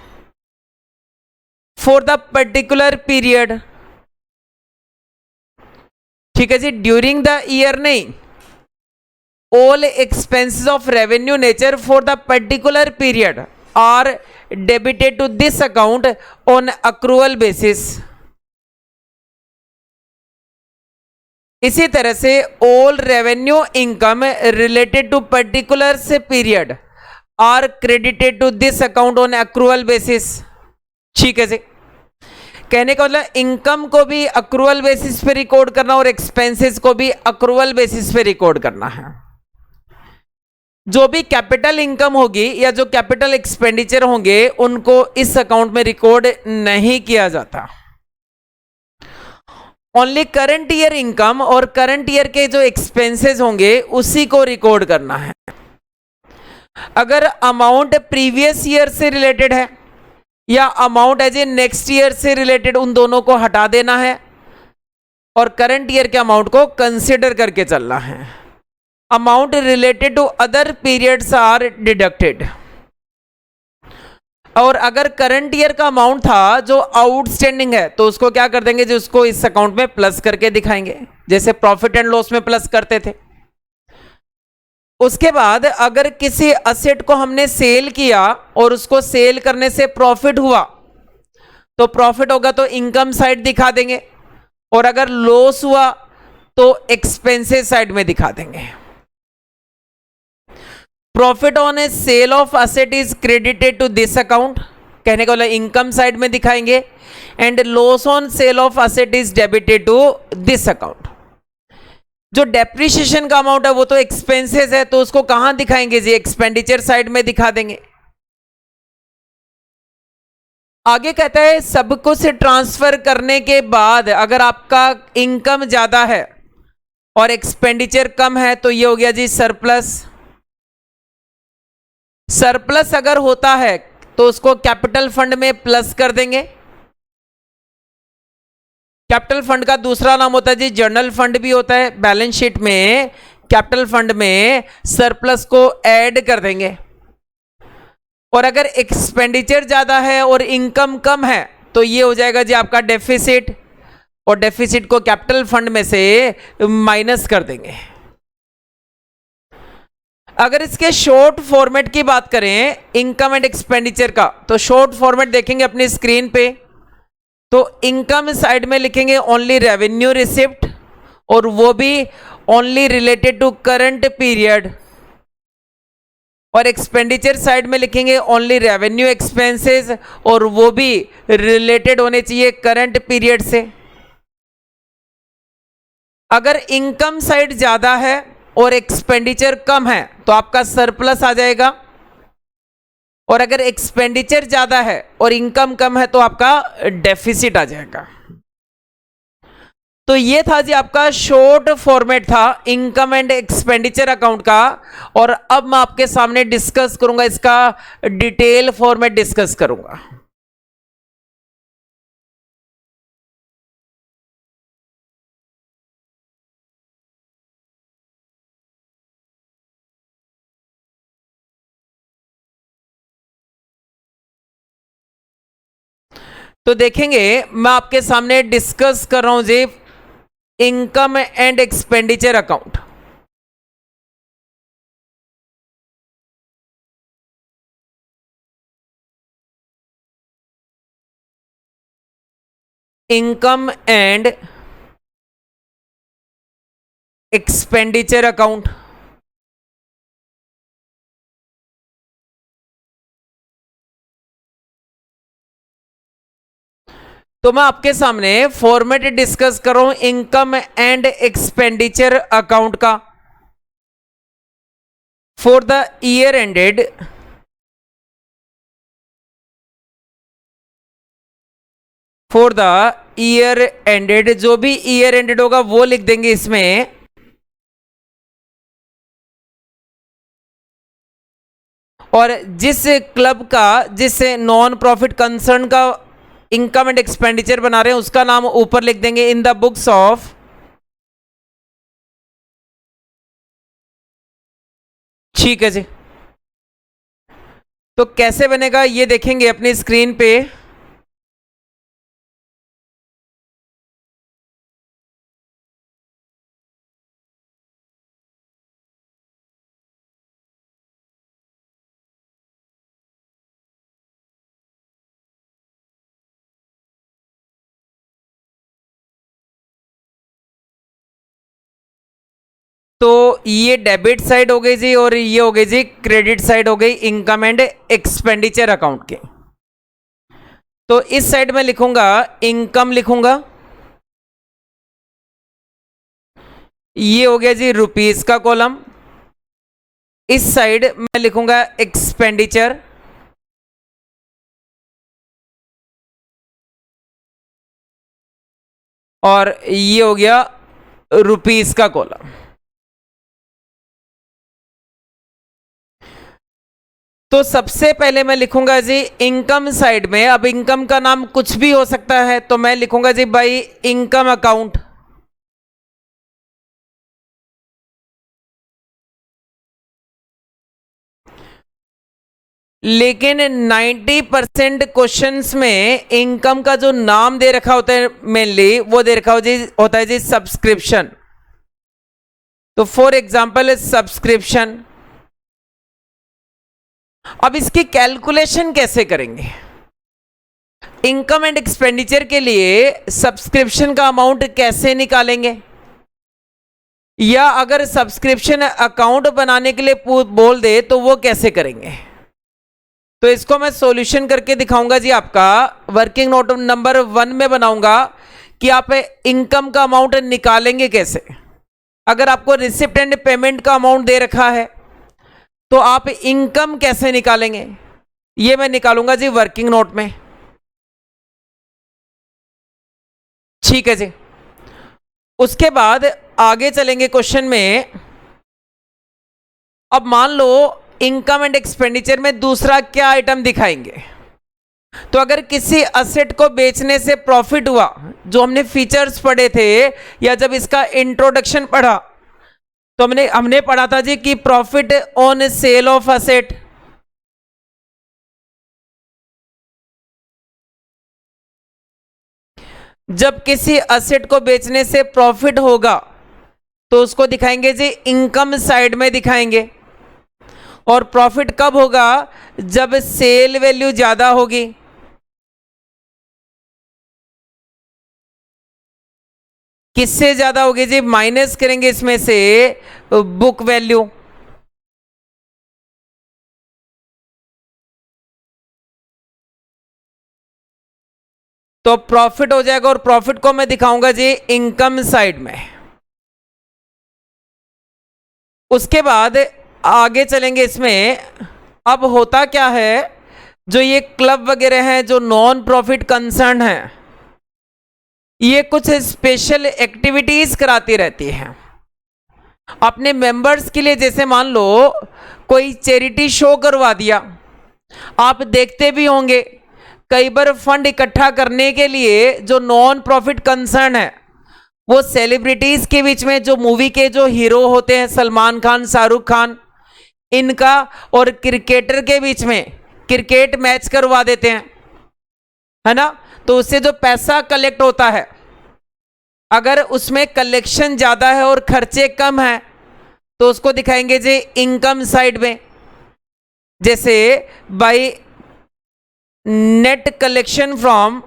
for the particular period. ठीक है जी, ड्यूरिंग द ईयर नहीं, all expenses of revenue nature for the particular period are debited to this account on accrual basis. इसी तरह से all revenue income related to particular से period are credited to this account on accrual basis. ठीक है जी, कहने का मतलब इनकम को भी अक्रूवल बेसिस पे रिकॉर्ड करना और एक्सपेंसेस को भी अक्रूवल बेसिस पे रिकॉर्ड करना है। जो भी कैपिटल इनकम होगी या जो कैपिटल एक्सपेंडिचर होंगे उनको इस अकाउंट में रिकॉर्ड नहीं किया जाता। ओनली करंट ईयर इनकम और करंट ईयर के जो एक्सपेंसेस होंगे उसी को रिकॉर्ड करना है। अगर अमाउंट प्रीवियस ईयर से रिलेटेड है या amount as a next year से रिलेटेड, उन दोनों को हटा देना है और करंट ईयर के अमाउंट को कंसिडर करके चलना है। Amount related to other periods are deducted. और अगर करंट ईयर का अमाउंट था जो आउटस्टैंडिंग है तो उसको क्या कर देंगे, जो उसको इस अकाउंट में प्लस करके दिखाएंगे, जैसे प्रॉफिट एंड लॉस में प्लस करते थे। उसके बाद अगर किसी असेट को हमने सेल किया और उसको सेल करने से प्रॉफिट हुआ तो प्रॉफिट होगा तो इनकम साइड दिखा देंगे, और अगर लॉस हुआ तो एक्सपेंसेस साइड में दिखा देंगे। Profit on a sale of asset is credited to this account, कहने का मतलब इनकम साइड में दिखाएंगे, and loss on sale of asset is debited to this account. जो डेप्रिसिएशन का अमाउंट है वो तो एक्सपेंसेस है, तो उसको कहां दिखाएंगे जी, एक्सपेंडिचर साइड में दिखा देंगे। आगे कहता है सब कुछ ट्रांसफर करने के बाद अगर आपका इनकम ज्यादा है और एक्सपेंडिचर कम है तो ये हो गया जी सरप्लस। सरप्लस अगर होता है तो उसको कैपिटल फंड में प्लस कर देंगे। कैपिटल फंड का दूसरा नाम होता है जी जर्नल फंड भी होता है। बैलेंस शीट में कैपिटल फंड में सरप्लस को ऐड कर देंगे। और अगर एक्सपेंडिचर ज्यादा है और इनकम कम है तो ये हो जाएगा जी आपका डेफिसिट, और डेफिसिट को कैपिटल फंड में से माइनस कर देंगे। अगर इसके शॉर्ट फॉर्मेट की बात करें इनकम एंड एक्सपेंडिचर का, तो शॉर्ट फॉर्मेट देखेंगे अपनी स्क्रीन पे, तो इनकम साइड में लिखेंगे ओनली रेवेन्यू रिसिप्ट, और वो भी only related to current period, और एक्सपेंडिचर साइड में लिखेंगे ओनली रेवेन्यू एक्सपेंसेस, और वो भी रिलेटेड होने चाहिए करंट पीरियड से। अगर इनकम साइड ज्यादा है और एक्सपेंडिचर कम है तो आपका सरप्लस आ जाएगा, और अगर एक्सपेंडिचर ज्यादा है और इनकम कम है तो आपका डेफिसिट आ जाएगा। तो ये था जी आपका शॉर्ट फॉर्मेट था इनकम एंड एक्सपेंडिचर अकाउंट का, और अब मैं आपके सामने डिस्कस करूंगा इसका डिटेल फॉर्मेट डिस्कस करूंगा। तो देखेंगे मैं आपके सामने डिस्कस कर रहा हूं जी income and expenditure account. Income and expenditure account. तो मैं आपके सामने फॉर्मेट डिस्कस कर रहा हूं इनकम एंड एक्सपेंडिचर अकाउंट का फॉर द ईयर एंडेड जो भी ईयर एंडेड होगा वो लिख देंगे इसमें, और जिस क्लब का जिस नॉन प्रॉफिट कंसर्न का इनकम एंड एक्सपेंडिचर बना रहे हैं उसका नाम ऊपर लिख देंगे इन द बुक्स ऑफ। ठीक है जी, तो कैसे बनेगा ये देखेंगे अपनी स्क्रीन पे। ये डेबिट साइड हो गई जी और ये हो गई जी क्रेडिट साइड हो गई इनकम एंड एक्सपेंडिचर अकाउंट के। तो इस साइड में लिखूंगा इनकम लिखूंगा, ये हो गया जी रुपीस का कॉलम। इस साइड मैं लिखूंगा एक्सपेंडिचर, और ये हो गया रुपीस का कॉलम। तो सबसे पहले मैं लिखूंगा जी इनकम साइड में, अब इनकम का नाम कुछ भी हो सकता है, तो मैं लिखूंगा जी बाई इनकम अकाउंट। लेकिन 90% क्वेश्चंस में इनकम का जो नाम दे रखा होता है मेनली वो दे रखा होता है जी सब्सक्रिप्शन। तो फॉर एग्जांपल सब्सक्रिप्शन। अब इसकी कैलकुलेशन कैसे करेंगे? इनकम एंड एक्सपेंडिचर के लिए सब्सक्रिप्शन का अमाउंट कैसे निकालेंगे, या अगर सब्सक्रिप्शन अकाउंट बनाने के लिए बोल दे तो वो कैसे करेंगे? तो इसको मैं सॉल्यूशन करके दिखाऊंगा जी। आपका वर्किंग नोट नंबर 1 में बनाऊंगा कि आप इनकम का अमाउंट निकालेंगे कैसे। अगर आपको रिसिप्ट एंड पेमेंट का अमाउंट दे रखा है तो आप इनकम कैसे निकालेंगे, ये मैं निकालूंगा जी वर्किंग नोट में। ठीक है जी। उसके बाद आगे चलेंगे क्वेश्चन में। अब मान लो इनकम एंड एक्सपेंडिचर में दूसरा क्या आइटम दिखाएंगे। तो अगर किसी असेट को बेचने से प्रॉफिट हुआ, जो हमने फीचर्स पढ़े थे या जब इसका इंट्रोडक्शन पढ़ा तो हमने पढ़ा था जी कि profit on sale of asset. जब किसी असेट को बेचने से प्रॉफिट होगा तो उसको दिखाएंगे जी इनकम साइड में दिखाएंगे। और प्रॉफिट कब होगा? जब सेल वैल्यू ज्यादा होगी। किससे ज्यादा होगी जी? माइनस करेंगे इसमें से बुक वैल्यू। तो प्रॉफिट हो जाएगा और प्रॉफिट को मैं दिखाऊंगा जी इनकम साइड में। उसके बाद आगे चलेंगे इसमें। अब होता क्या है, जो ये क्लब वगैरह हैं जो नॉन प्रॉफिट कंसर्न है, ये कुछ स्पेशल एक्टिविटीज कराती रहती हैं अपने मेंबर्स के लिए। जैसे मान लो कोई चैरिटी शो करवा दिया, आप देखते भी होंगे कई बार फंड इकट्ठा करने के लिए जो नॉन प्रॉफिट कंसर्न है वो सेलिब्रिटीज के बीच में, जो मूवी के जो हीरो होते हैं सलमान खान, शाहरुख खान, इनका और क्रिकेटर के बीच में क्रिकेट मैच करवा देते हैं, है ना। तो उससे जो पैसा कलेक्ट होता है, अगर उसमें कलेक्शन ज्यादा है और खर्चे कम है तो उसको दिखाएंगे जी इनकम साइड में। जैसे by net collection from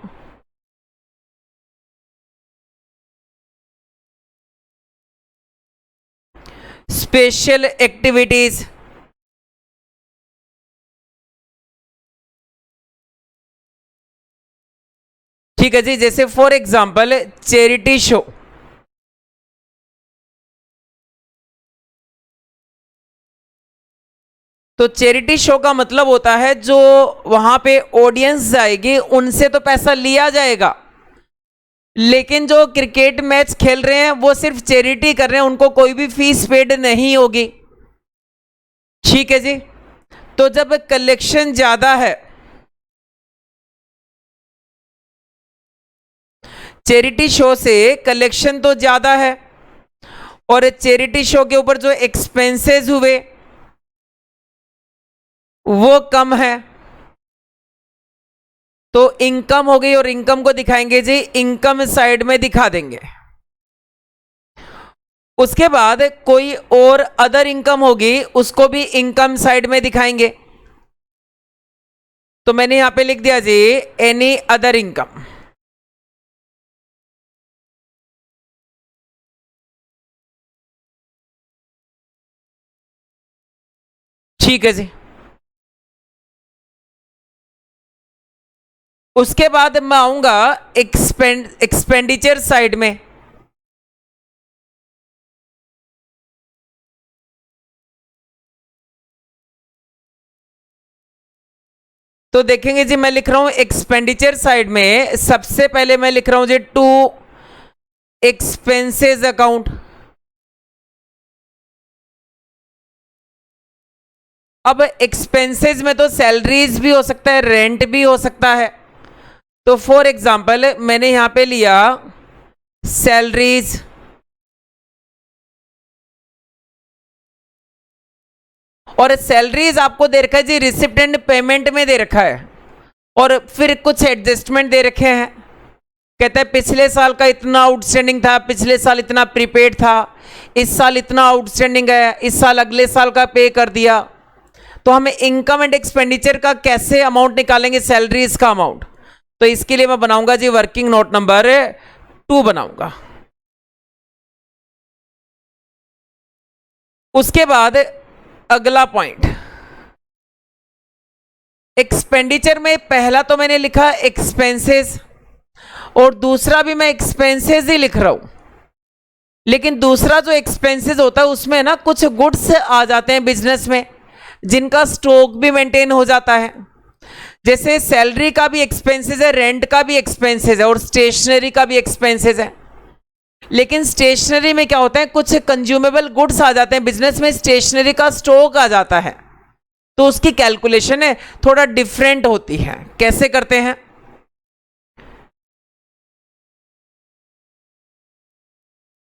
special activities. ठीक है जी। जैसे फॉर एग्जांपल चैरिटी शो। तो चैरिटी शो का मतलब होता है जो वहां पे ऑडियंस जाएगी उनसे तो पैसा लिया जाएगा, लेकिन जो क्रिकेट मैच खेल रहे हैं वो सिर्फ चैरिटी कर रहे हैं, उनको कोई भी फीस पेड नहीं होगी। ठीक है जी। तो जब कलेक्शन ज्यादा है, चैरिटी शो से कलेक्शन तो ज्यादा है और चैरिटी शो के ऊपर जो एक्सपेंसेस हुए वो कम है, तो इनकम हो गई और इनकम को दिखाएंगे जी इनकम साइड में दिखा देंगे। उसके बाद कोई और अदर इनकम होगी उसको भी इनकम साइड में दिखाएंगे। तो मैंने यहां पे लिख दिया जी एनी अदर इनकम। ठीक है जी। उसके बाद मैं आऊंगा एक्सपेंडिचर साइड में। तो देखेंगे जी, मैं लिख रहा हूं एक्सपेंडिचर साइड में सबसे पहले मैं लिख रहा हूं जी टू एक्सपेंसेस अकाउंट। अब एक्सपेंसेस में तो सैलरीज भी हो सकता है, रेंट भी हो सकता है। तो फॉर एग्जांपल मैंने यहां पे लिया सैलरीज, और सैलरीज आपको दे रखा है जी रिसिप्ट एंड पेमेंट में दे रखा है, और फिर कुछ एडजस्टमेंट दे रखे हैं। कहता है पिछले साल का इतना आउटस्टैंडिंग था, पिछले साल इतना प्रीपेड था, इस साल इतना आउटस्टैंडिंग है, इस साल अगले साल का पे कर दिया। तो हमें इनकम एंड एक्सपेंडिचर का कैसे अमाउंट निकालेंगे, सैलरीज का अमाउंट। तो इसके लिए मैं बनाऊंगा जी वर्किंग नोट नंबर 2 बनाऊंगा। उसके बाद अगला पॉइंट, एक्सपेंडिचर में पहला तो मैंने लिखा एक्सपेंसेस, और दूसरा भी मैं एक्सपेंसेस ही लिख रहा हूं। लेकिन दूसरा जो एक्सपेंसेस होता है उसमें ना कुछ गुड्स आ जाते हैं बिजनेस में, जिनका स्टॉक भी मेंटेन हो जाता है। जैसे सैलरी का भी एक्सपेंसेस है, रेंट का भी एक्सपेंसेस है, और स्टेशनरी का भी एक्सपेंसेस है। लेकिन स्टेशनरी में क्या होता है, कुछ कंज्यूमेबल गुड्स आ जाते हैं बिजनेस में, स्टेशनरी का स्टॉक आ जाता है, तो उसकी कैलकुलेशन है थोड़ा डिफरेंट होती है। कैसे करते हैं,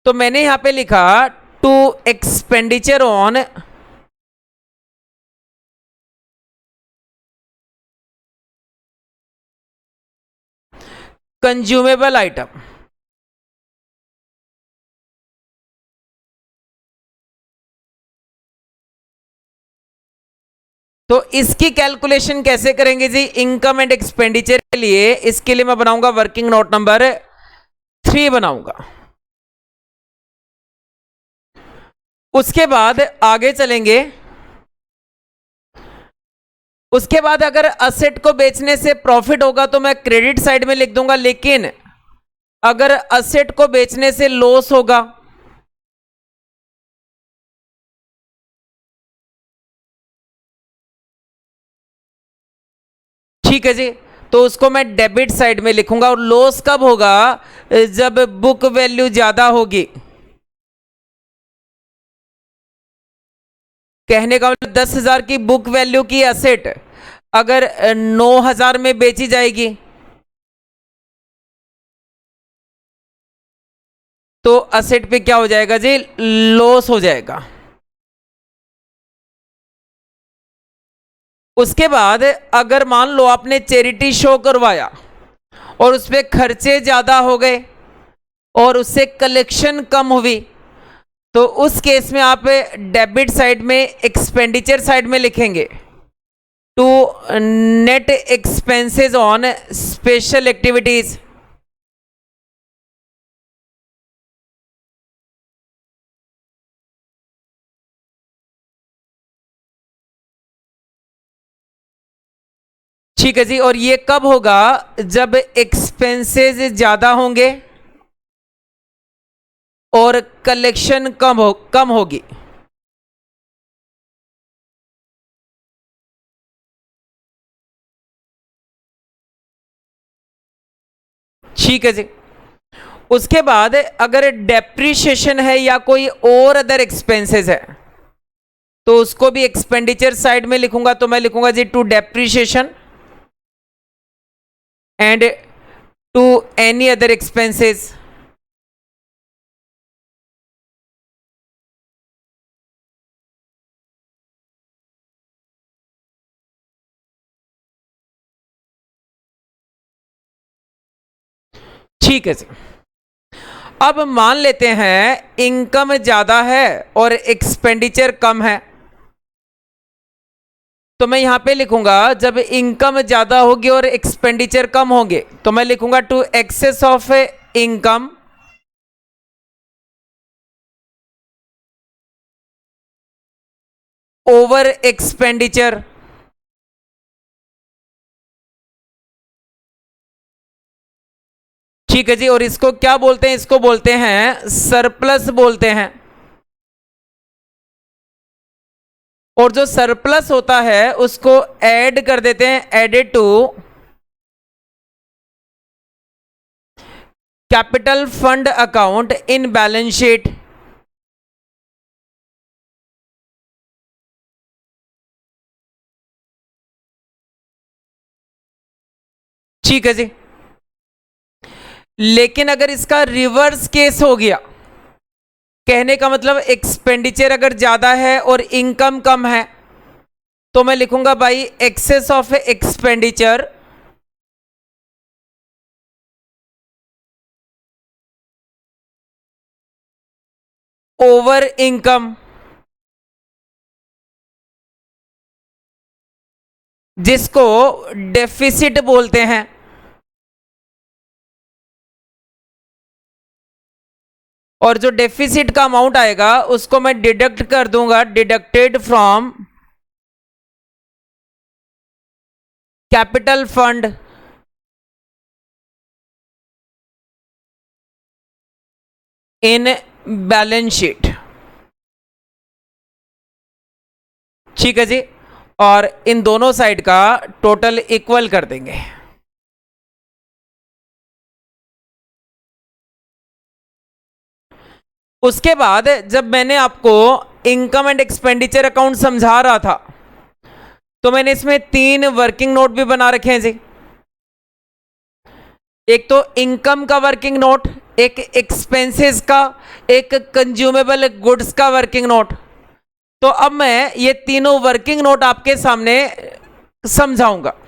तो मैंने यहां पे लिखा to expenditure on consumable item. तो इसकी कैलकुलेशन कैसे करेंगे जी इनकम एंड एक्सपेंडिचर के लिए, इसके लिए मैं बनाऊंगा वर्किंग नोट नंबर 3 बनाऊंगा। उसके बाद आगे चलेंगे। उसके बाद अगर असेट को बेचने से प्रॉफिट होगा तो मैं क्रेडिट साइड में लिख दूंगा, लेकिन अगर असेट को बेचने से लॉस होगा ठीक है जी, तो उसको मैं डेबिट साइड में लिखूंगा। और लॉस कब होगा, जब बुक वैल्यू ज्यादा होगी। कहने का मतलब 10,000 की बुक वैल्यू की एसेट अगर 9,000 में बेची जाएगी तो एसेट पे क्या हो जाएगा जी, लॉस हो जाएगा। उसके बाद अगर मान लो आपने चैरिटी शो करवाया और उस पर खर्चे ज्यादा हो गए और उससे कलेक्शन कम हुई, तो उस केस में आप डेबिट साइड में एक्सपेंडिचर साइड में लिखेंगे to net expenses on special activities. ठीक है जी, और ये कब होगा, जब एक्सपेंसेस ज्यादा होंगे और कलेक्शन कम होगी। ठीक है जी। उसके बाद अगर डेप्रीशिएशन है या कोई और अदर एक्सपेंसेस है तो उसको भी एक्सपेंडिचर साइड में लिखूंगा। तो मैं लिखूंगा जी to depreciation and to any other expenses. ठीक है जी। अब मान लेते हैं इनकम ज्यादा है और एक्सपेंडिचर कम है, तो मैं यहां पे लिखूंगा जब इनकम ज्यादा होगी और एक्सपेंडिचर कम होंगे तो मैं लिखूंगा to excess of income over expenditure, ठीक है जी। और इसको क्या बोलते हैं? इसको बोलते हैं सरप्लस बोलते हैं। और जो सरप्लस होता है उसको ऐड कर देते हैं, added to capital fund account in balance sheet. ठीक है जी। लेकिन अगर इसका रिवर्स केस हो गया, कहने का मतलब एक्सपेंडिचर अगर ज्यादा है और इनकम कम है, तो मैं लिखूंगा भाई excess of expenditure over income, जिसको डेफिसिट बोलते हैं। और जो डेफिसिट का अमाउंट आएगा उसको मैं डिडक्ट कर दूंगा, deducted from capital fund in balance sheet. ठीक है जी। और इन दोनों साइड का टोटल इक्वल कर देंगे। उसके बाद जब मैंने आपको इनकम एंड एक्सपेंडिचर अकाउंट समझा रहा था, तो मैंने इसमें 3 वर्किंग नोट भी बना रखे हैं जी। एक तो इनकम का वर्किंग नोट, एक एक्सपेंसेस का, एक कंज्यूमेबल गुड्स का वर्किंग नोट। तो अब मैं ये तीनों वर्किंग नोट आपके सामने समझाऊंगा।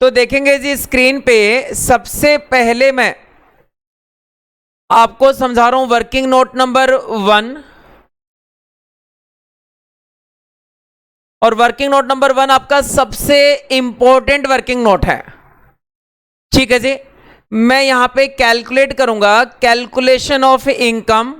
तो देखेंगे जी स्क्रीन पे, सबसे पहले मैं आपको समझा रहा हूं वर्किंग नोट नंबर 1। और वर्किंग नोट नंबर 1 आपका सबसे इंपॉर्टेंट वर्किंग नोट है। ठीक है जी। मैं यहां पे कैलकुलेट करूंगा, कैलकुलेशन ऑफ इनकम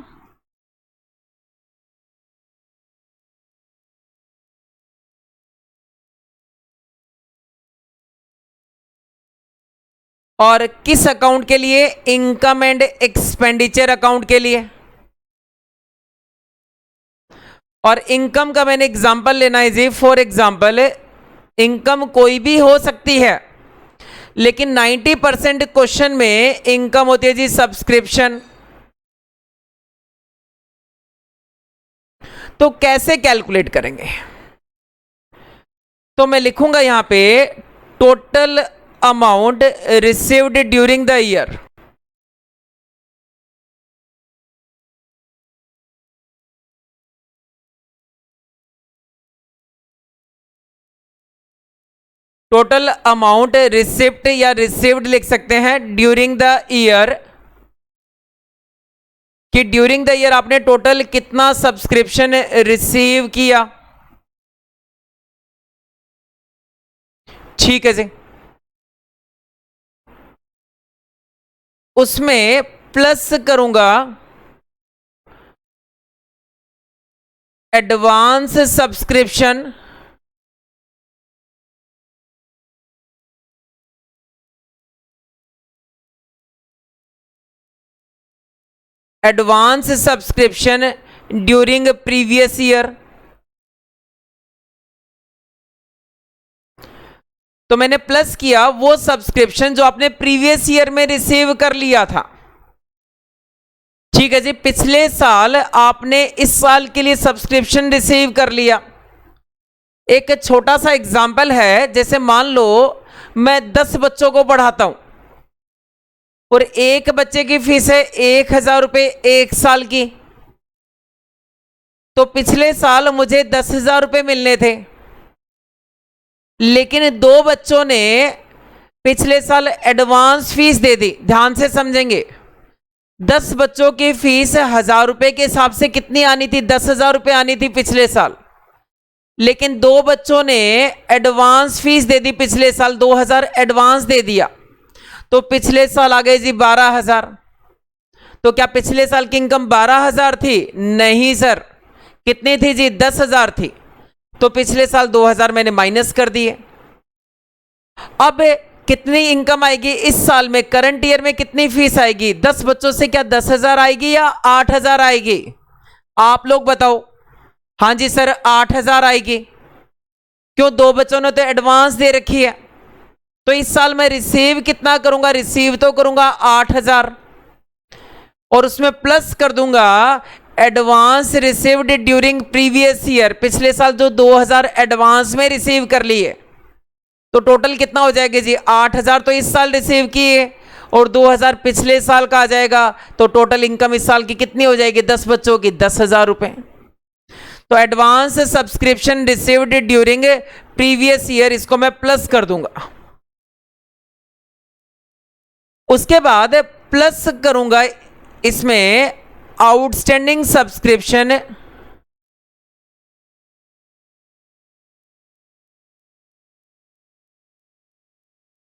और किस अकाउंट के लिए? इनकम एंड एक्सपेंडिचर अकाउंट के लिए। और इनकम का मैंने एग्जांपल लेना है जी। फॉर एग्जांपल इनकम कोई भी हो सकती है, लेकिन 90% क्वेश्चन में इनकम होती है जी सब्सक्रिप्शन। तो कैसे कैलकुलेट करेंगे? तो मैं लिखूंगा यहां पे total amount received during the year. Total amount receipt या रिसीव्ड लिख सकते हैं ड्यूरिंग द ईयर, कि ड्यूरिंग द ईयर आपने टोटल कितना सब्सक्रिप्शन रिसीव किया। ठीक है जी। उसमें प्लस करूंगा advance subscription, advance subscription during previous year. तो मैंने प्लस किया वो सब्सक्रिप्शन जो आपने प्रीवियस ईयर में रिसीव कर लिया था। ठीक है जी। पिछले साल आपने इस साल के लिए सब्सक्रिप्शन रिसीव कर लिया। एक छोटा सा एग्जाम्पल है, जैसे मान लो मैं 10 बच्चों को पढ़ाता हूं और एक बच्चे की फीस है 1000 रुपये 1 साल की। तो पिछले साल मुझे 10,000 रुपये मिलने थे, लेकिन 2 बच्चों ने पिछले साल एडवांस फीस दे दी। ध्यान से समझेंगे, 10 बच्चों की फीस 1000 रुपये के हिसाब से कितनी आनी थी? 10,000 रुपये आनी थी पिछले साल। लेकिन 2 बच्चों ने एडवांस फीस दे दी, पिछले साल 2000 एडवांस दे दिया, तो पिछले साल आ गए जी 12,000। तो क्या पिछले साल की इनकम 12,000 थी? नहीं सर, कितनी थी जी? 10,000 थी। तो पिछले साल 2,000 मैंने माइनस कर दिए। अब कितनी इनकम आएगी इस साल में? करंट ईयर में कितनी फीस आएगी? 10 बच्चों से क्या 10,000 आएगी या 8,000 आएगी? आप लोग बताओ। हाँ जी सर, 8,000 आएगी। क्यों? 2 बच्चों ने तो एडवांस दे रखी है। तो इस साल मैं रिसीव कितना करूंगा? रिसीव तो करूंगा 8,000 और उसमें प्लस कर दूंगा advance received during previous year. पिछले साल जो 2,000 एडवांस में रिसीव कर लिए, तो टोटल कितना हो जाएगा जी? 8,000 तो इस साल रिसीव किए और 2,000 पिछले साल का आ जाएगा। तो टोटल इनकम इस साल की कितनी हो जाएगी 10 बच्चों की? 10,000 रुपए। तो advance subscription received during previous year, इसको मैं प्लस कर दूंगा। उसके बाद प्लस करूंगा इसमें outstanding subscription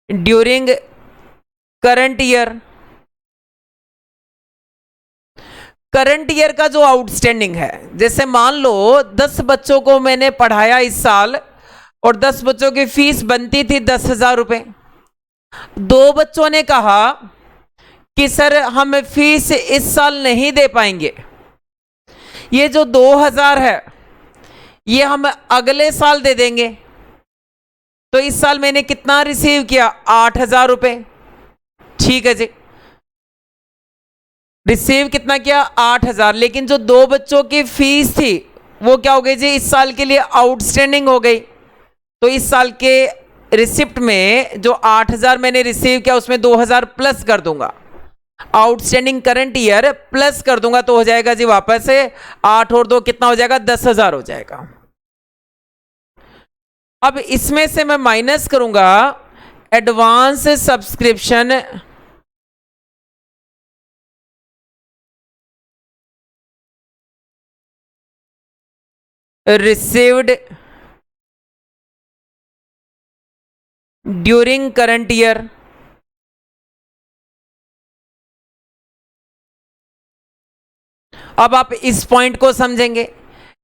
during current year. Current year का जो आउटस्टैंडिंग है, जैसे मान लो 10 बच्चों को मैंने पढ़ाया इस साल और 10 बच्चों की फीस बनती थी 10,000 रुपए। 2 बच्चों ने कहा कि सर हम फीस इस साल नहीं दे पाएंगे, ये जो 2,000 है ये हम अगले साल दे देंगे। तो इस साल मैंने कितना रिसीव किया? 8,000 रुपए। ठीक है जी, रिसीव कितना किया? 8,000। लेकिन जो 2 बच्चों की फीस थी वो क्या हो गई जी? इस साल के लिए आउटस्टैंडिंग हो गई। तो इस साल के रिसिप्ट में जो 8,000 मैंने रिसीव किया उसमें 2,000 प्लस कर दूंगा, आउटस्टैंडिंग करंट ईयर प्लस कर दूंगा, तो हो जाएगा जी वापस से 8 और 2 कितना हो जाएगा? 10,000 हो जाएगा। अब इसमें से मैं माइनस करूंगा advance subscription received during current year. अब आप इस पॉइंट को समझेंगे।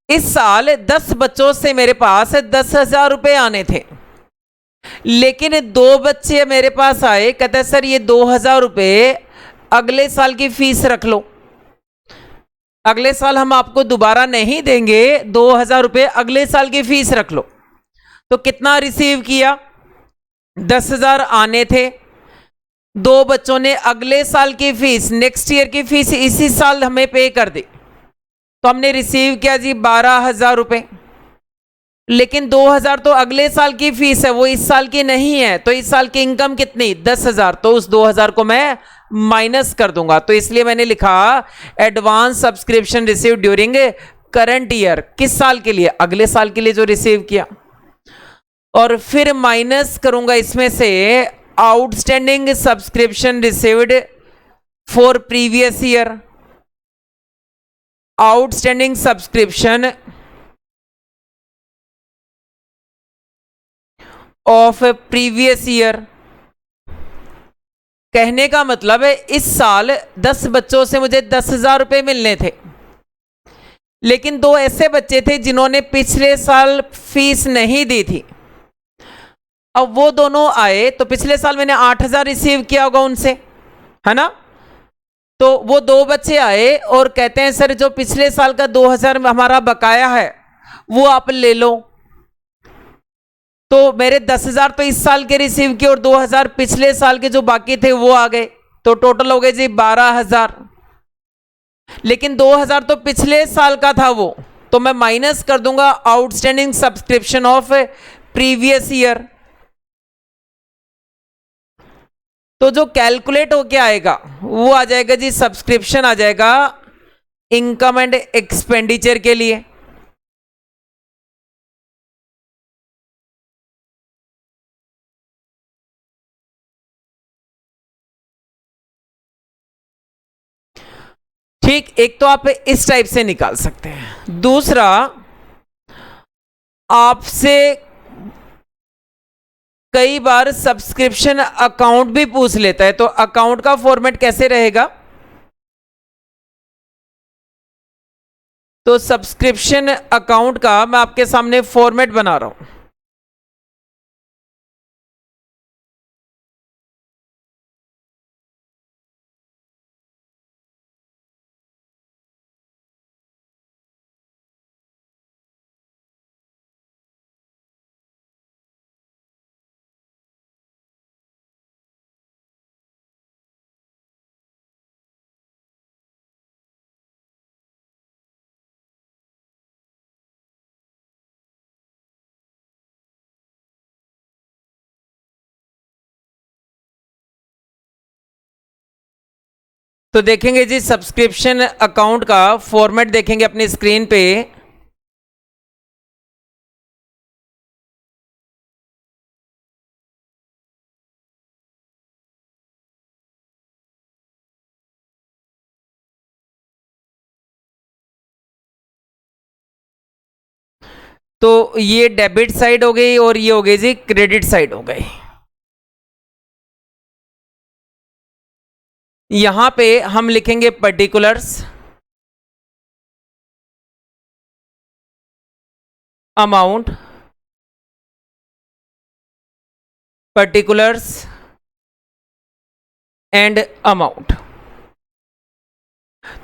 इस साल 10 बच्चों से मेरे पास 10,000 रुपए आने थे, लेकिन 2 बच्चे मेरे पास आए, कहते सर ये 2,000 रुपए अगले साल की फीस रख लो, अगले साल हम आपको दोबारा नहीं देंगे, 2,000 रुपए अगले साल की फीस रख लो। तो कितना रिसीव किया? 10,000 आने थे। 2 बच्चों ने अगले साल की फीस, नेक्स्ट ईयर की फीस इसी साल हमें पे कर दी, तो हमने रिसीव किया जी 12,000 रुपए। लेकिन 2,000 तो अगले साल की फीस है, वो इस साल की नहीं है। तो इस साल की इनकम कितनी? 10,000। तो उस 2,000 को मैं माइनस कर दूंगा। तो इसलिए मैंने लिखा advance subscription receive during current year. किस साल के लिए? अगले साल के लिए जो रिसीव किया। और फिर माइनस करूंगा इसमें से outstanding subscription received for previous year, outstanding subscription of previous year. कहने का मतलब है इस साल 10 बच्चों से मुझे 10,000 रुपए मिलने थे, लेकिन 2 ऐसे बच्चे थे जिन्होंने पिछले साल फीस नहीं दी थी। अब वो दोनों आए, तो पिछले साल मैंने 8,000 रिसीव किया होगा उनसे, है ना? तो वो 2 बच्चे आए और कहते हैं सर जो पिछले साल का 2,000 हमारा बकाया है वो आप ले लो। तो मेरे 10,000 तो इस साल के रिसीव किए और 2,000 पिछले साल के जो बाकी थे वो आ गए, तो टोटल हो गए जी 12,000। लेकिन 2,000 तो पिछले साल का था वो, तो मैं माइनस कर दूंगा outstanding subscription of previous year. तो जो कैलकुलेट होके आएगा वो आ जाएगा जी सब्सक्रिप्शन आ जाएगा इनकम एंड एक्सपेंडिचर के लिए। ठीक, एक तो आप इस टाइप से निकाल सकते हैं। दूसरा, आपसे कई बार सब्सक्रिप्शन अकाउंट भी पूछ लेता है, तो अकाउंट का फॉर्मेट कैसे रहेगा? तो सब्सक्रिप्शन अकाउंट का मैं आपके सामने फॉर्मेट बना रहा हूं। तो देखेंगे जी सब्सक्रिप्शन अकाउंट का फॉर्मेट देखेंगे अपनी स्क्रीन पे। तो ये डेबिट साइड हो गई और ये हो गई जी क्रेडिट साइड हो गई। यहां पे हम लिखेंगे particulars, amount, particulars and amount.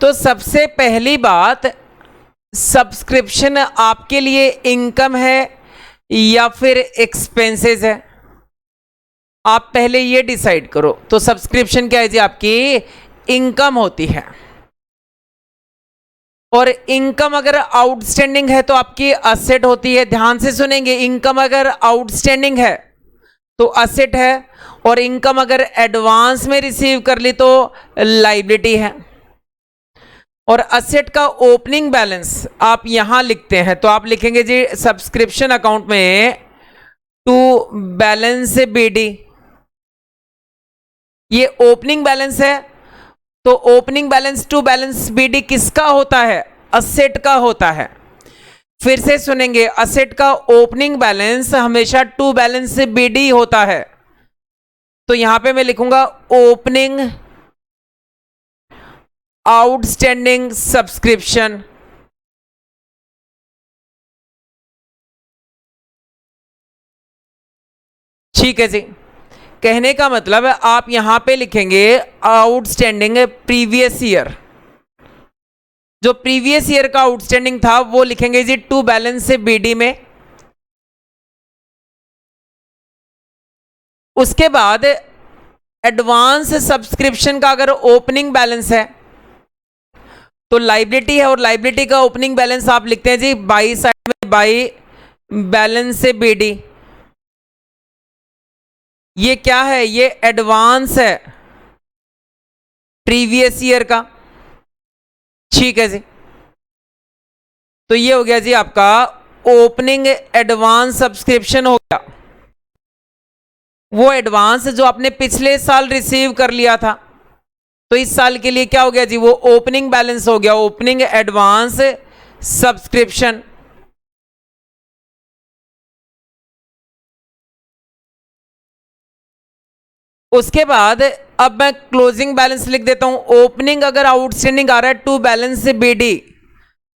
तो सबसे पहली बात, सब्सक्रिप्शन आपके लिए इनकम है या फिर एक्सपेंसेस है, आप पहले ये डिसाइड करो। तो सब्सक्रिप्शन क्या है जी, आपकी इनकम होती है। और इनकम अगर आउटस्टैंडिंग है तो आपकी असेट होती है। ध्यान से सुनेंगे, इनकम अगर आउटस्टैंडिंग है तो असेट है, और इनकम अगर एडवांस में रिसीव कर ली तो लायबिलिटी है। और असेट का ओपनिंग बैलेंस आप यहां लिखते हैं, तो आप लिखेंगे जी सब्सक्रिप्शन अकाउंट में टू बैलेंस बीडी, ये ओपनिंग बैलेंस है। तो opening balance to balance BD किसका होता है, असेट का होता है। फिर से सुनेंगे, असेट का ओपनिंग बैलेंस हमेशा टू बैलेंस बीडी होता है। तो यहां पे मैं लिखूंगा ओपनिंग आउटस्टैंडिंग सब्सक्रिप्शन। ठीक है जी, कहने का मतलब है आप यहां पे लिखेंगे आउटस्टैंडिंग प्रीवियस ईयर, जो प्रीवियस ईयर का आउटस्टैंडिंग था वो लिखेंगे जी टू बैलेंस से बीडी में। उसके बाद एडवांस सब्सक्रिप्शन का अगर ओपनिंग बैलेंस है तो लायबिलिटी है, और लायबिलिटी का ओपनिंग बैलेंस आप लिखते हैं जी बाई साइड में बाई बैलेंस से बीडी। ये क्या है, ये एडवांस है प्रीवियस ईयर का। ठीक है जी, तो ये हो गया जी आपका ओपनिंग एडवांस सब्सक्रिप्शन हो गया, वो एडवांस जो आपने पिछले साल रिसीव कर लिया था। तो इस साल के लिए क्या हो गया जी, वो ओपनिंग बैलेंस हो गया, ओपनिंग एडवांस सब्सक्रिप्शन। उसके बाद अब मैं क्लोजिंग बैलेंस लिख देता हूं। ओपनिंग अगर आउटस्टैंडिंग आ रहा है टू बैलेंस से बीडी,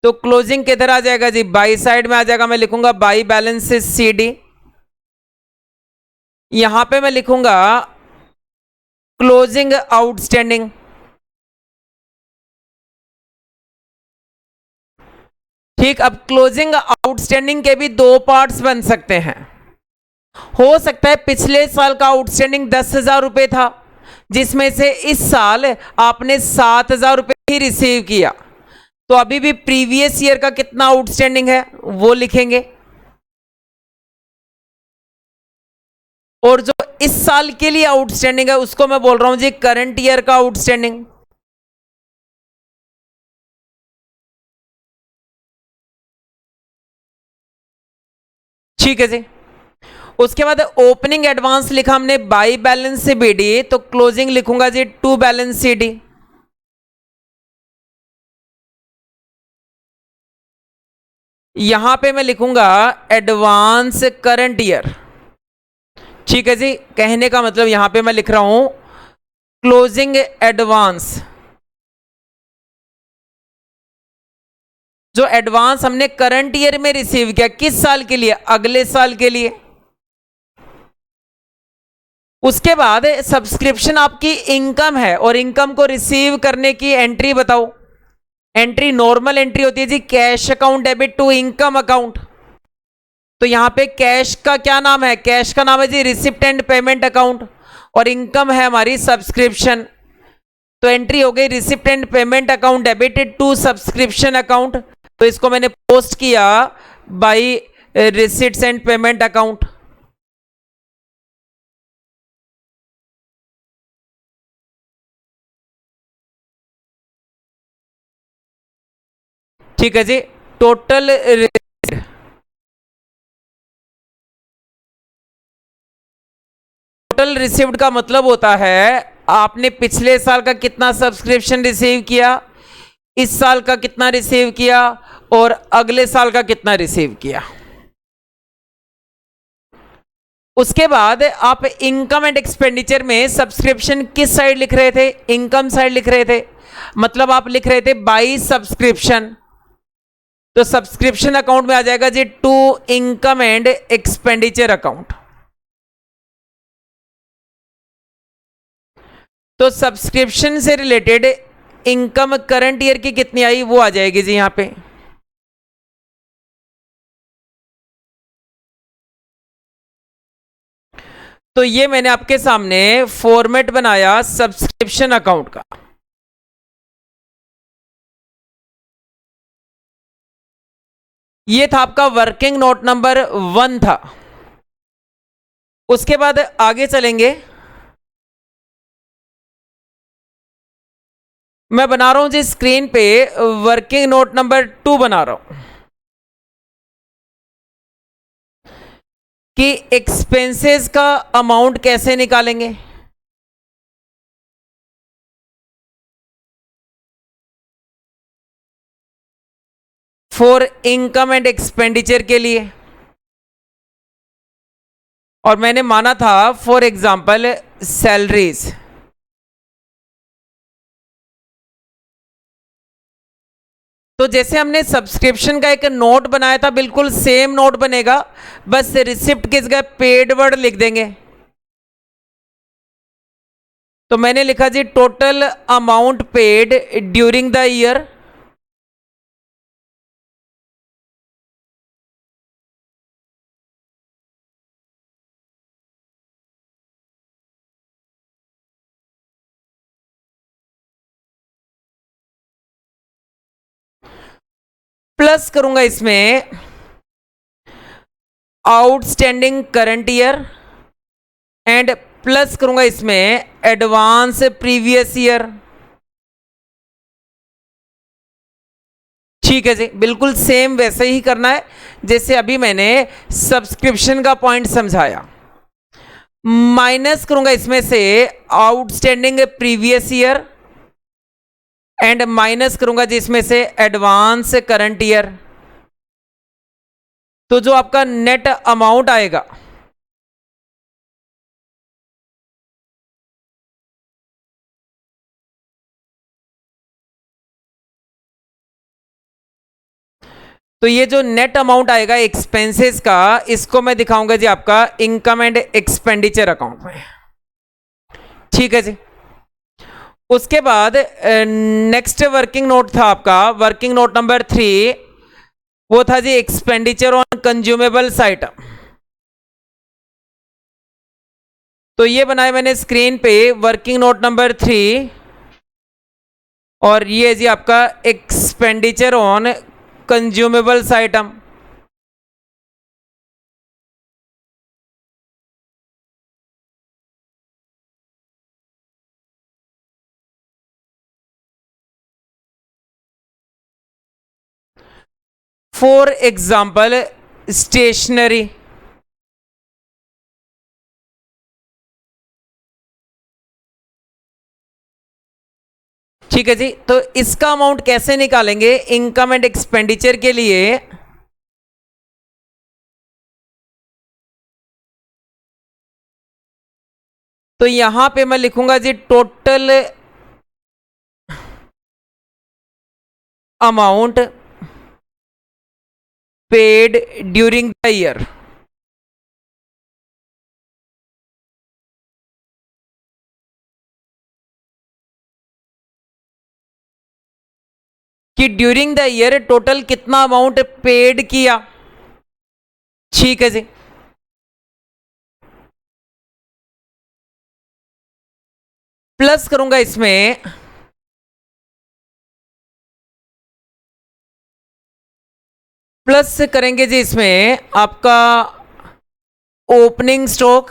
तो क्लोजिंग किधर आ जाएगा जी, बाई साइड में आ जाएगा। मैं लिखूंगा बाई बैलेंस से सीडी। यहां पे मैं लिखूंगा क्लोजिंग आउटस्टैंडिंग। ठीक, अब क्लोजिंग आउटस्टैंडिंग के भी दो पार्ट्स बन सकते हैं। हो सकता है पिछले साल का आउटस्टैंडिंग 10,000 रुपए था, जिसमें से इस साल आपने 7,000 रुपए ही रिसीव किया, तो अभी भी प्रीवियस ईयर का कितना आउटस्टैंडिंग है वो लिखेंगे। और जो इस साल के लिए आउटस्टैंडिंग है उसको मैं बोल रहा हूं जी करंट ईयर का आउटस्टैंडिंग। ठीक है जी, उसके बाद ओपनिंग एडवांस लिखा हमने बाई बैलेंस से बीडी, तो क्लोजिंग लिखूंगा जी टू बैलेंस सीडी। यहां पे मैं लिखूंगा एडवांस करंट ईयर। ठीक है जी, कहने का मतलब यहां पे मैं लिख रहा हूं क्लोजिंग एडवांस जो एडवांस हमने करंट ईयर में रिसीव किया, किस साल के लिए? अगले साल के लिए। उसके बाद सब्सक्रिप्शन आपकी इनकम है और इनकम को रिसीव करने की एंट्री बताओ। एंट्री नॉर्मल एंट्री होती है जी, cash account debit to income account. तो यहां पे कैश का क्या नाम है? कैश का नाम है जी रिसिप्ट एंड पेमेंट अकाउंट, और इनकम है हमारी सब्सक्रिप्शन। तो एंट्री हो गई receipt and payment account debited to subscription account. तो इसको मैंने पोस्ट किया by receipts and payment account. ठीक है जी। टोटल रिसीव्ड का मतलब होता है आपने पिछले साल का कितना सब्सक्रिप्शन रिसीव किया, इस साल का कितना रिसीव किया और अगले साल का कितना रिसीव किया। उसके बाद आप इनकम एंड एक्सपेंडिचर में सब्सक्रिप्शन किस साइड लिख रहे थे? इनकम साइड लिख रहे थे, मतलब आप लिख रहे थे बाई सब्सक्रिप्शन। तो सब्सक्रिप्शन अकाउंट में आ जाएगा जी to income and expenditure account. तो सब्सक्रिप्शन से रिलेटेड इनकम करंट ईयर की कितनी आई वो आ जाएगी जी यहां पे। तो ये मैंने आपके सामने फॉर्मेट बनाया सब्सक्रिप्शन अकाउंट का। ये था आपका वर्किंग नोट नंबर 1 था। उसके बाद आगे चलेंगे। मैं बना रहा हूं जी स्क्रीन पे वर्किंग नोट नंबर 2 बना रहा हूं कि एक्सपेंसेस का अमाउंट कैसे निकालेंगे। फॉर इनकम एंड एक्सपेंडिचर के लिए, और मैंने माना था फॉर एग्जांपल सैलरीज। तो जैसे हमने सब्सक्रिप्शन का एक नोट बनाया था, बिल्कुल सेम नोट बनेगा, बस रिसिप्ट किस जगह पेड वर्ड लिख देंगे। तो मैंने लिखा जी total amount paid during the year. Plus करूंगा इसमें outstanding current year, and plus करूंगा इसमें एडवांस प्रीवियस ईयर। ठीक है जी, बिल्कुल सेम वैसे ही करना है जैसे अभी मैंने सब्सक्रिप्शन का पॉइंट समझाया। माइनस करूंगा इसमें से outstanding previous year, and minus करूंगा जिसमें से एडवांस करंट ईयर। तो जो आपका नेट अमाउंट आएगा तो ये जो नेट अमाउंट आएगा एक्सपेंसेस का, इसको मैं दिखाऊंगा जी आपका इनकम एंड एक्सपेंडिचर अकाउंट में। ठीक है जी। उसके बाद नेक्स्ट वर्किंग नोट था आपका वर्किंग नोट नंबर 3, वो था जी एक्सपेंडिचर ऑन कंज्यूमेबल्स आइटम। तो ये बनाया मैंने स्क्रीन पे वर्किंग नोट नंबर 3, और ये जी आपका expenditure on consumables item. For example stationery. ठीक है जी। तो इसका अमाउंट कैसे निकालेंगे इनकम एंड एक्सपेंडिचर के लिए? तो यहां पे मैं लिखूंगा जी total amount paid during the year. कि ड्यूरिंग द ईयर टोटल कितना अमाउंट पेड किया। ठीक है जी। प्लस करूंगा इसमें प्लस करेंगे जी इसमें आपका ओपनिंग स्टॉक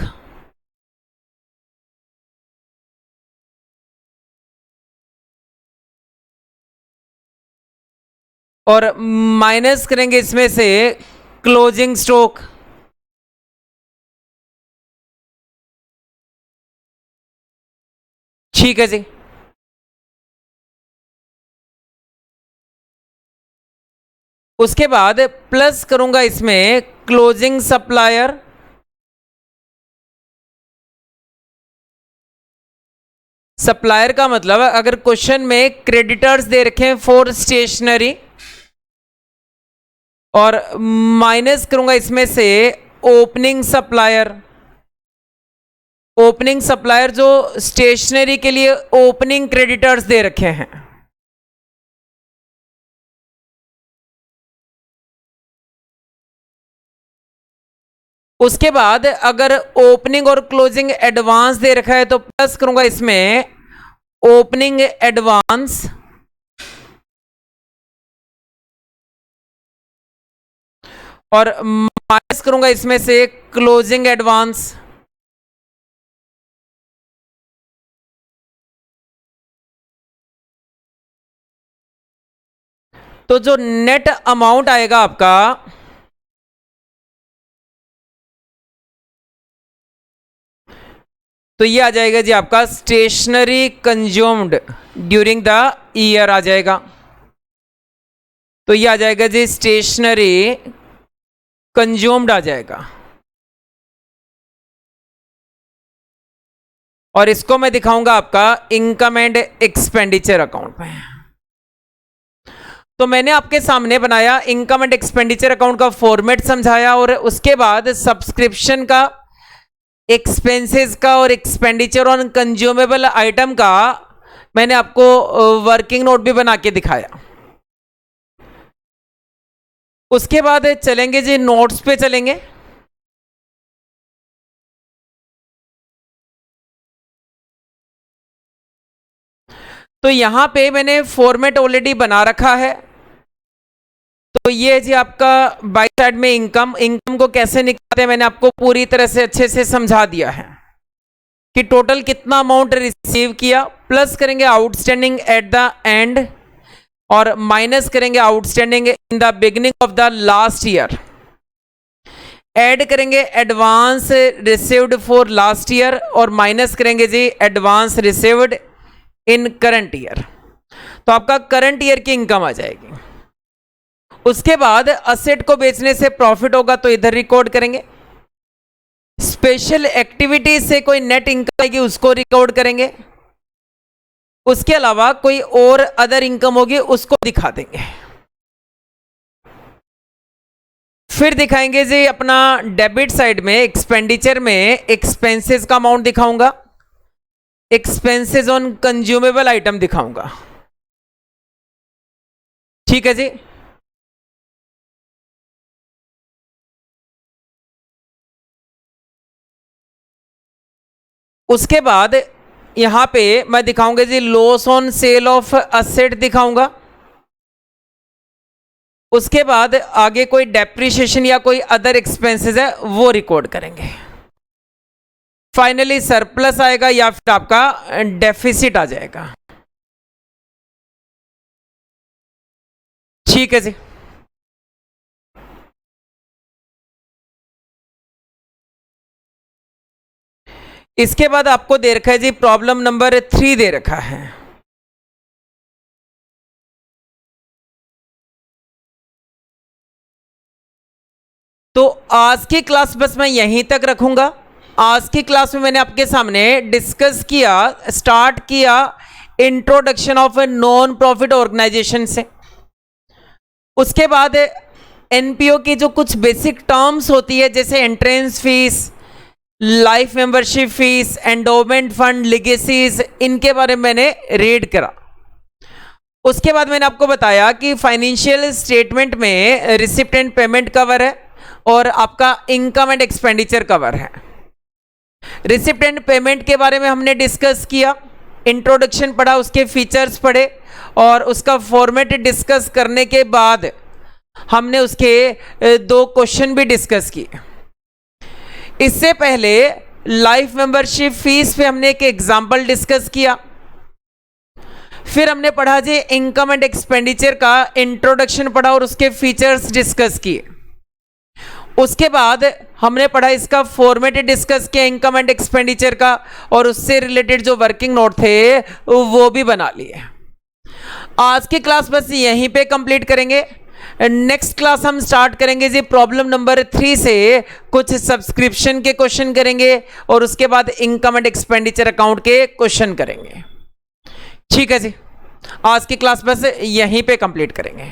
और माइनस करेंगे इसमें से क्लोजिंग स्टॉक। ठीक है जी। उसके बाद प्लस करूंगा इसमें क्लोजिंग सप्लायर सप्लायर का मतलब अगर क्वेश्चन में क्रेडिटर्स दे रखे हैं फॉर स्टेशनरी और माइनस करूंगा इसमें से ओपनिंग सप्लायर। ओपनिंग सप्लायर जो स्टेशनरी के लिए ओपनिंग क्रेडिटर्स दे रखे हैं। उसके बाद अगर ओपनिंग और क्लोजिंग एडवांस दे रखा है तो प्लस करूंगा इसमें ओपनिंग एडवांस और माइनस करूंगा इसमें से क्लोजिंग एडवांस। तो जो नेट अमाउंट आएगा आपका तो ये आ जाएगा जी आपका stationery consumed during the year आ जाएगा। तो ये आ जाएगा जी स्टेशनरी कंज्यूम्ड आ जाएगा। और इसको मैं दिखाऊंगा आपका इनकम एंड एक्सपेंडिचर अकाउंट में। तो मैंने आपके सामने बनाया इनकम एंड एक्सपेंडिचर अकाउंट का फॉर्मेट समझाया और उसके बाद सब्सक्रिप्शन का, एक्सपेंसेस का और एक्सपेंडिचर ऑन कंज्यूमेबल आइटम का मैंने आपको वर्किंग नोट भी बना के दिखाया। उसके बाद चलेंगे जी नोट्स पे चलेंगे। तो यहां पे मैंने फॉर्मेट ऑलरेडी बना रखा है। तो ये जी आपका बाई साइड में इनकम को कैसे निकालते हैं मैंने आपको पूरी तरह से अच्छे से समझा दिया है कि टोटल कितना अमाउंट रिसीव किया, प्लस करेंगे आउटस्टैंडिंग एट द एंड और माइनस करेंगे outstanding in the beginning of the last year. Add करेंगे advance received for last year और माइनस करेंगे जी advance received in current year. तो आपका करंट ईयर की इनकम आ जाएगी। उसके बाद असेट को बेचने से प्रॉफिट होगा तो इधर रिकॉर्ड करेंगे। स्पेशल एक्टिविटी से कोई नेट इनकम आएगी उसको रिकॉर्ड करेंगे। उसके अलावा कोई और अदर इनकम होगी उसको दिखा देंगे। फिर दिखाएंगे जी अपना डेबिट साइड में एक्सपेंडिचर में एक्सपेंसेस का अमाउंट दिखाऊंगा, एक्सपेंसेस ऑन कंज्यूमेबल आइटम दिखाऊंगा। ठीक है जी। उसके बाद यहां पे मैं दिखाऊंगा जी loss on sale of asset दिखाऊंगा। उसके बाद आगे कोई डेप्रिसिएशन या कोई अदर एक्सपेंसेस है वो रिकॉर्ड करेंगे। फाइनली सरप्लस आएगा या फिर आपका डेफिसिट आ जाएगा। ठीक है जी। इसके बाद आपको दे रखा है जी प्रॉब्लम नंबर 3 दे रखा है। तो आज की क्लास बस मैं यहीं तक रखूंगा। आज की क्लास में मैंने आपके सामने डिस्कस किया, स्टार्ट किया introduction of a non profit organisation से। उसके बाद एनपीओ की जो कुछ बेसिक टर्म्स होती है जैसे entrance fees, life membership fees, endowment fund, legacies, इनके बारे में मैंने रीड करा। उसके बाद मैंने आपको बताया कि फाइनेंशियल स्टेटमेंट में रिसिप्ट एंड पेमेंट कवर है और आपका इनकम एंड एक्सपेंडिचर कवर है। रिसिप्ट एंड पेमेंट के बारे में हमने डिस्कस किया, इंट्रोडक्शन पढ़ा, उसके फीचर्स पढ़े और उसका फॉर्मेट डिस्कस करने के बाद हमने उसके 2 क्वेश्चन भी डिस्कस किए। इससे पहले लाइफ मेंबरशिप फीस पे हमने एक एग्जांपल डिस्कस किया। फिर हमने पढ़ा जी इनकम एंड एक्सपेंडिचर का इंट्रोडक्शन पढ़ा और उसके फीचर्स डिस्कस किए। उसके बाद हमने पढ़ा इसका फॉर्मेट डिस्कस किया इनकम एंड एक्सपेंडिचर का और उससे रिलेटेड जो वर्किंग नोट थे वो भी बना लिए। आज की क्लास बस यहीं पे कंप्लीट करेंगे। नेक्स्ट क्लास हम स्टार्ट करेंगे जी प्रॉब्लम नंबर 3 से कुछ सब्सक्रिप्शन के क्वेश्चन करेंगे और उसके बाद इनकम एंड एक्सपेंडिचर अकाउंट के क्वेश्चन करेंगे। ठीक है जी, आज की क्लास बस यहीं पे कंप्लीट करेंगे।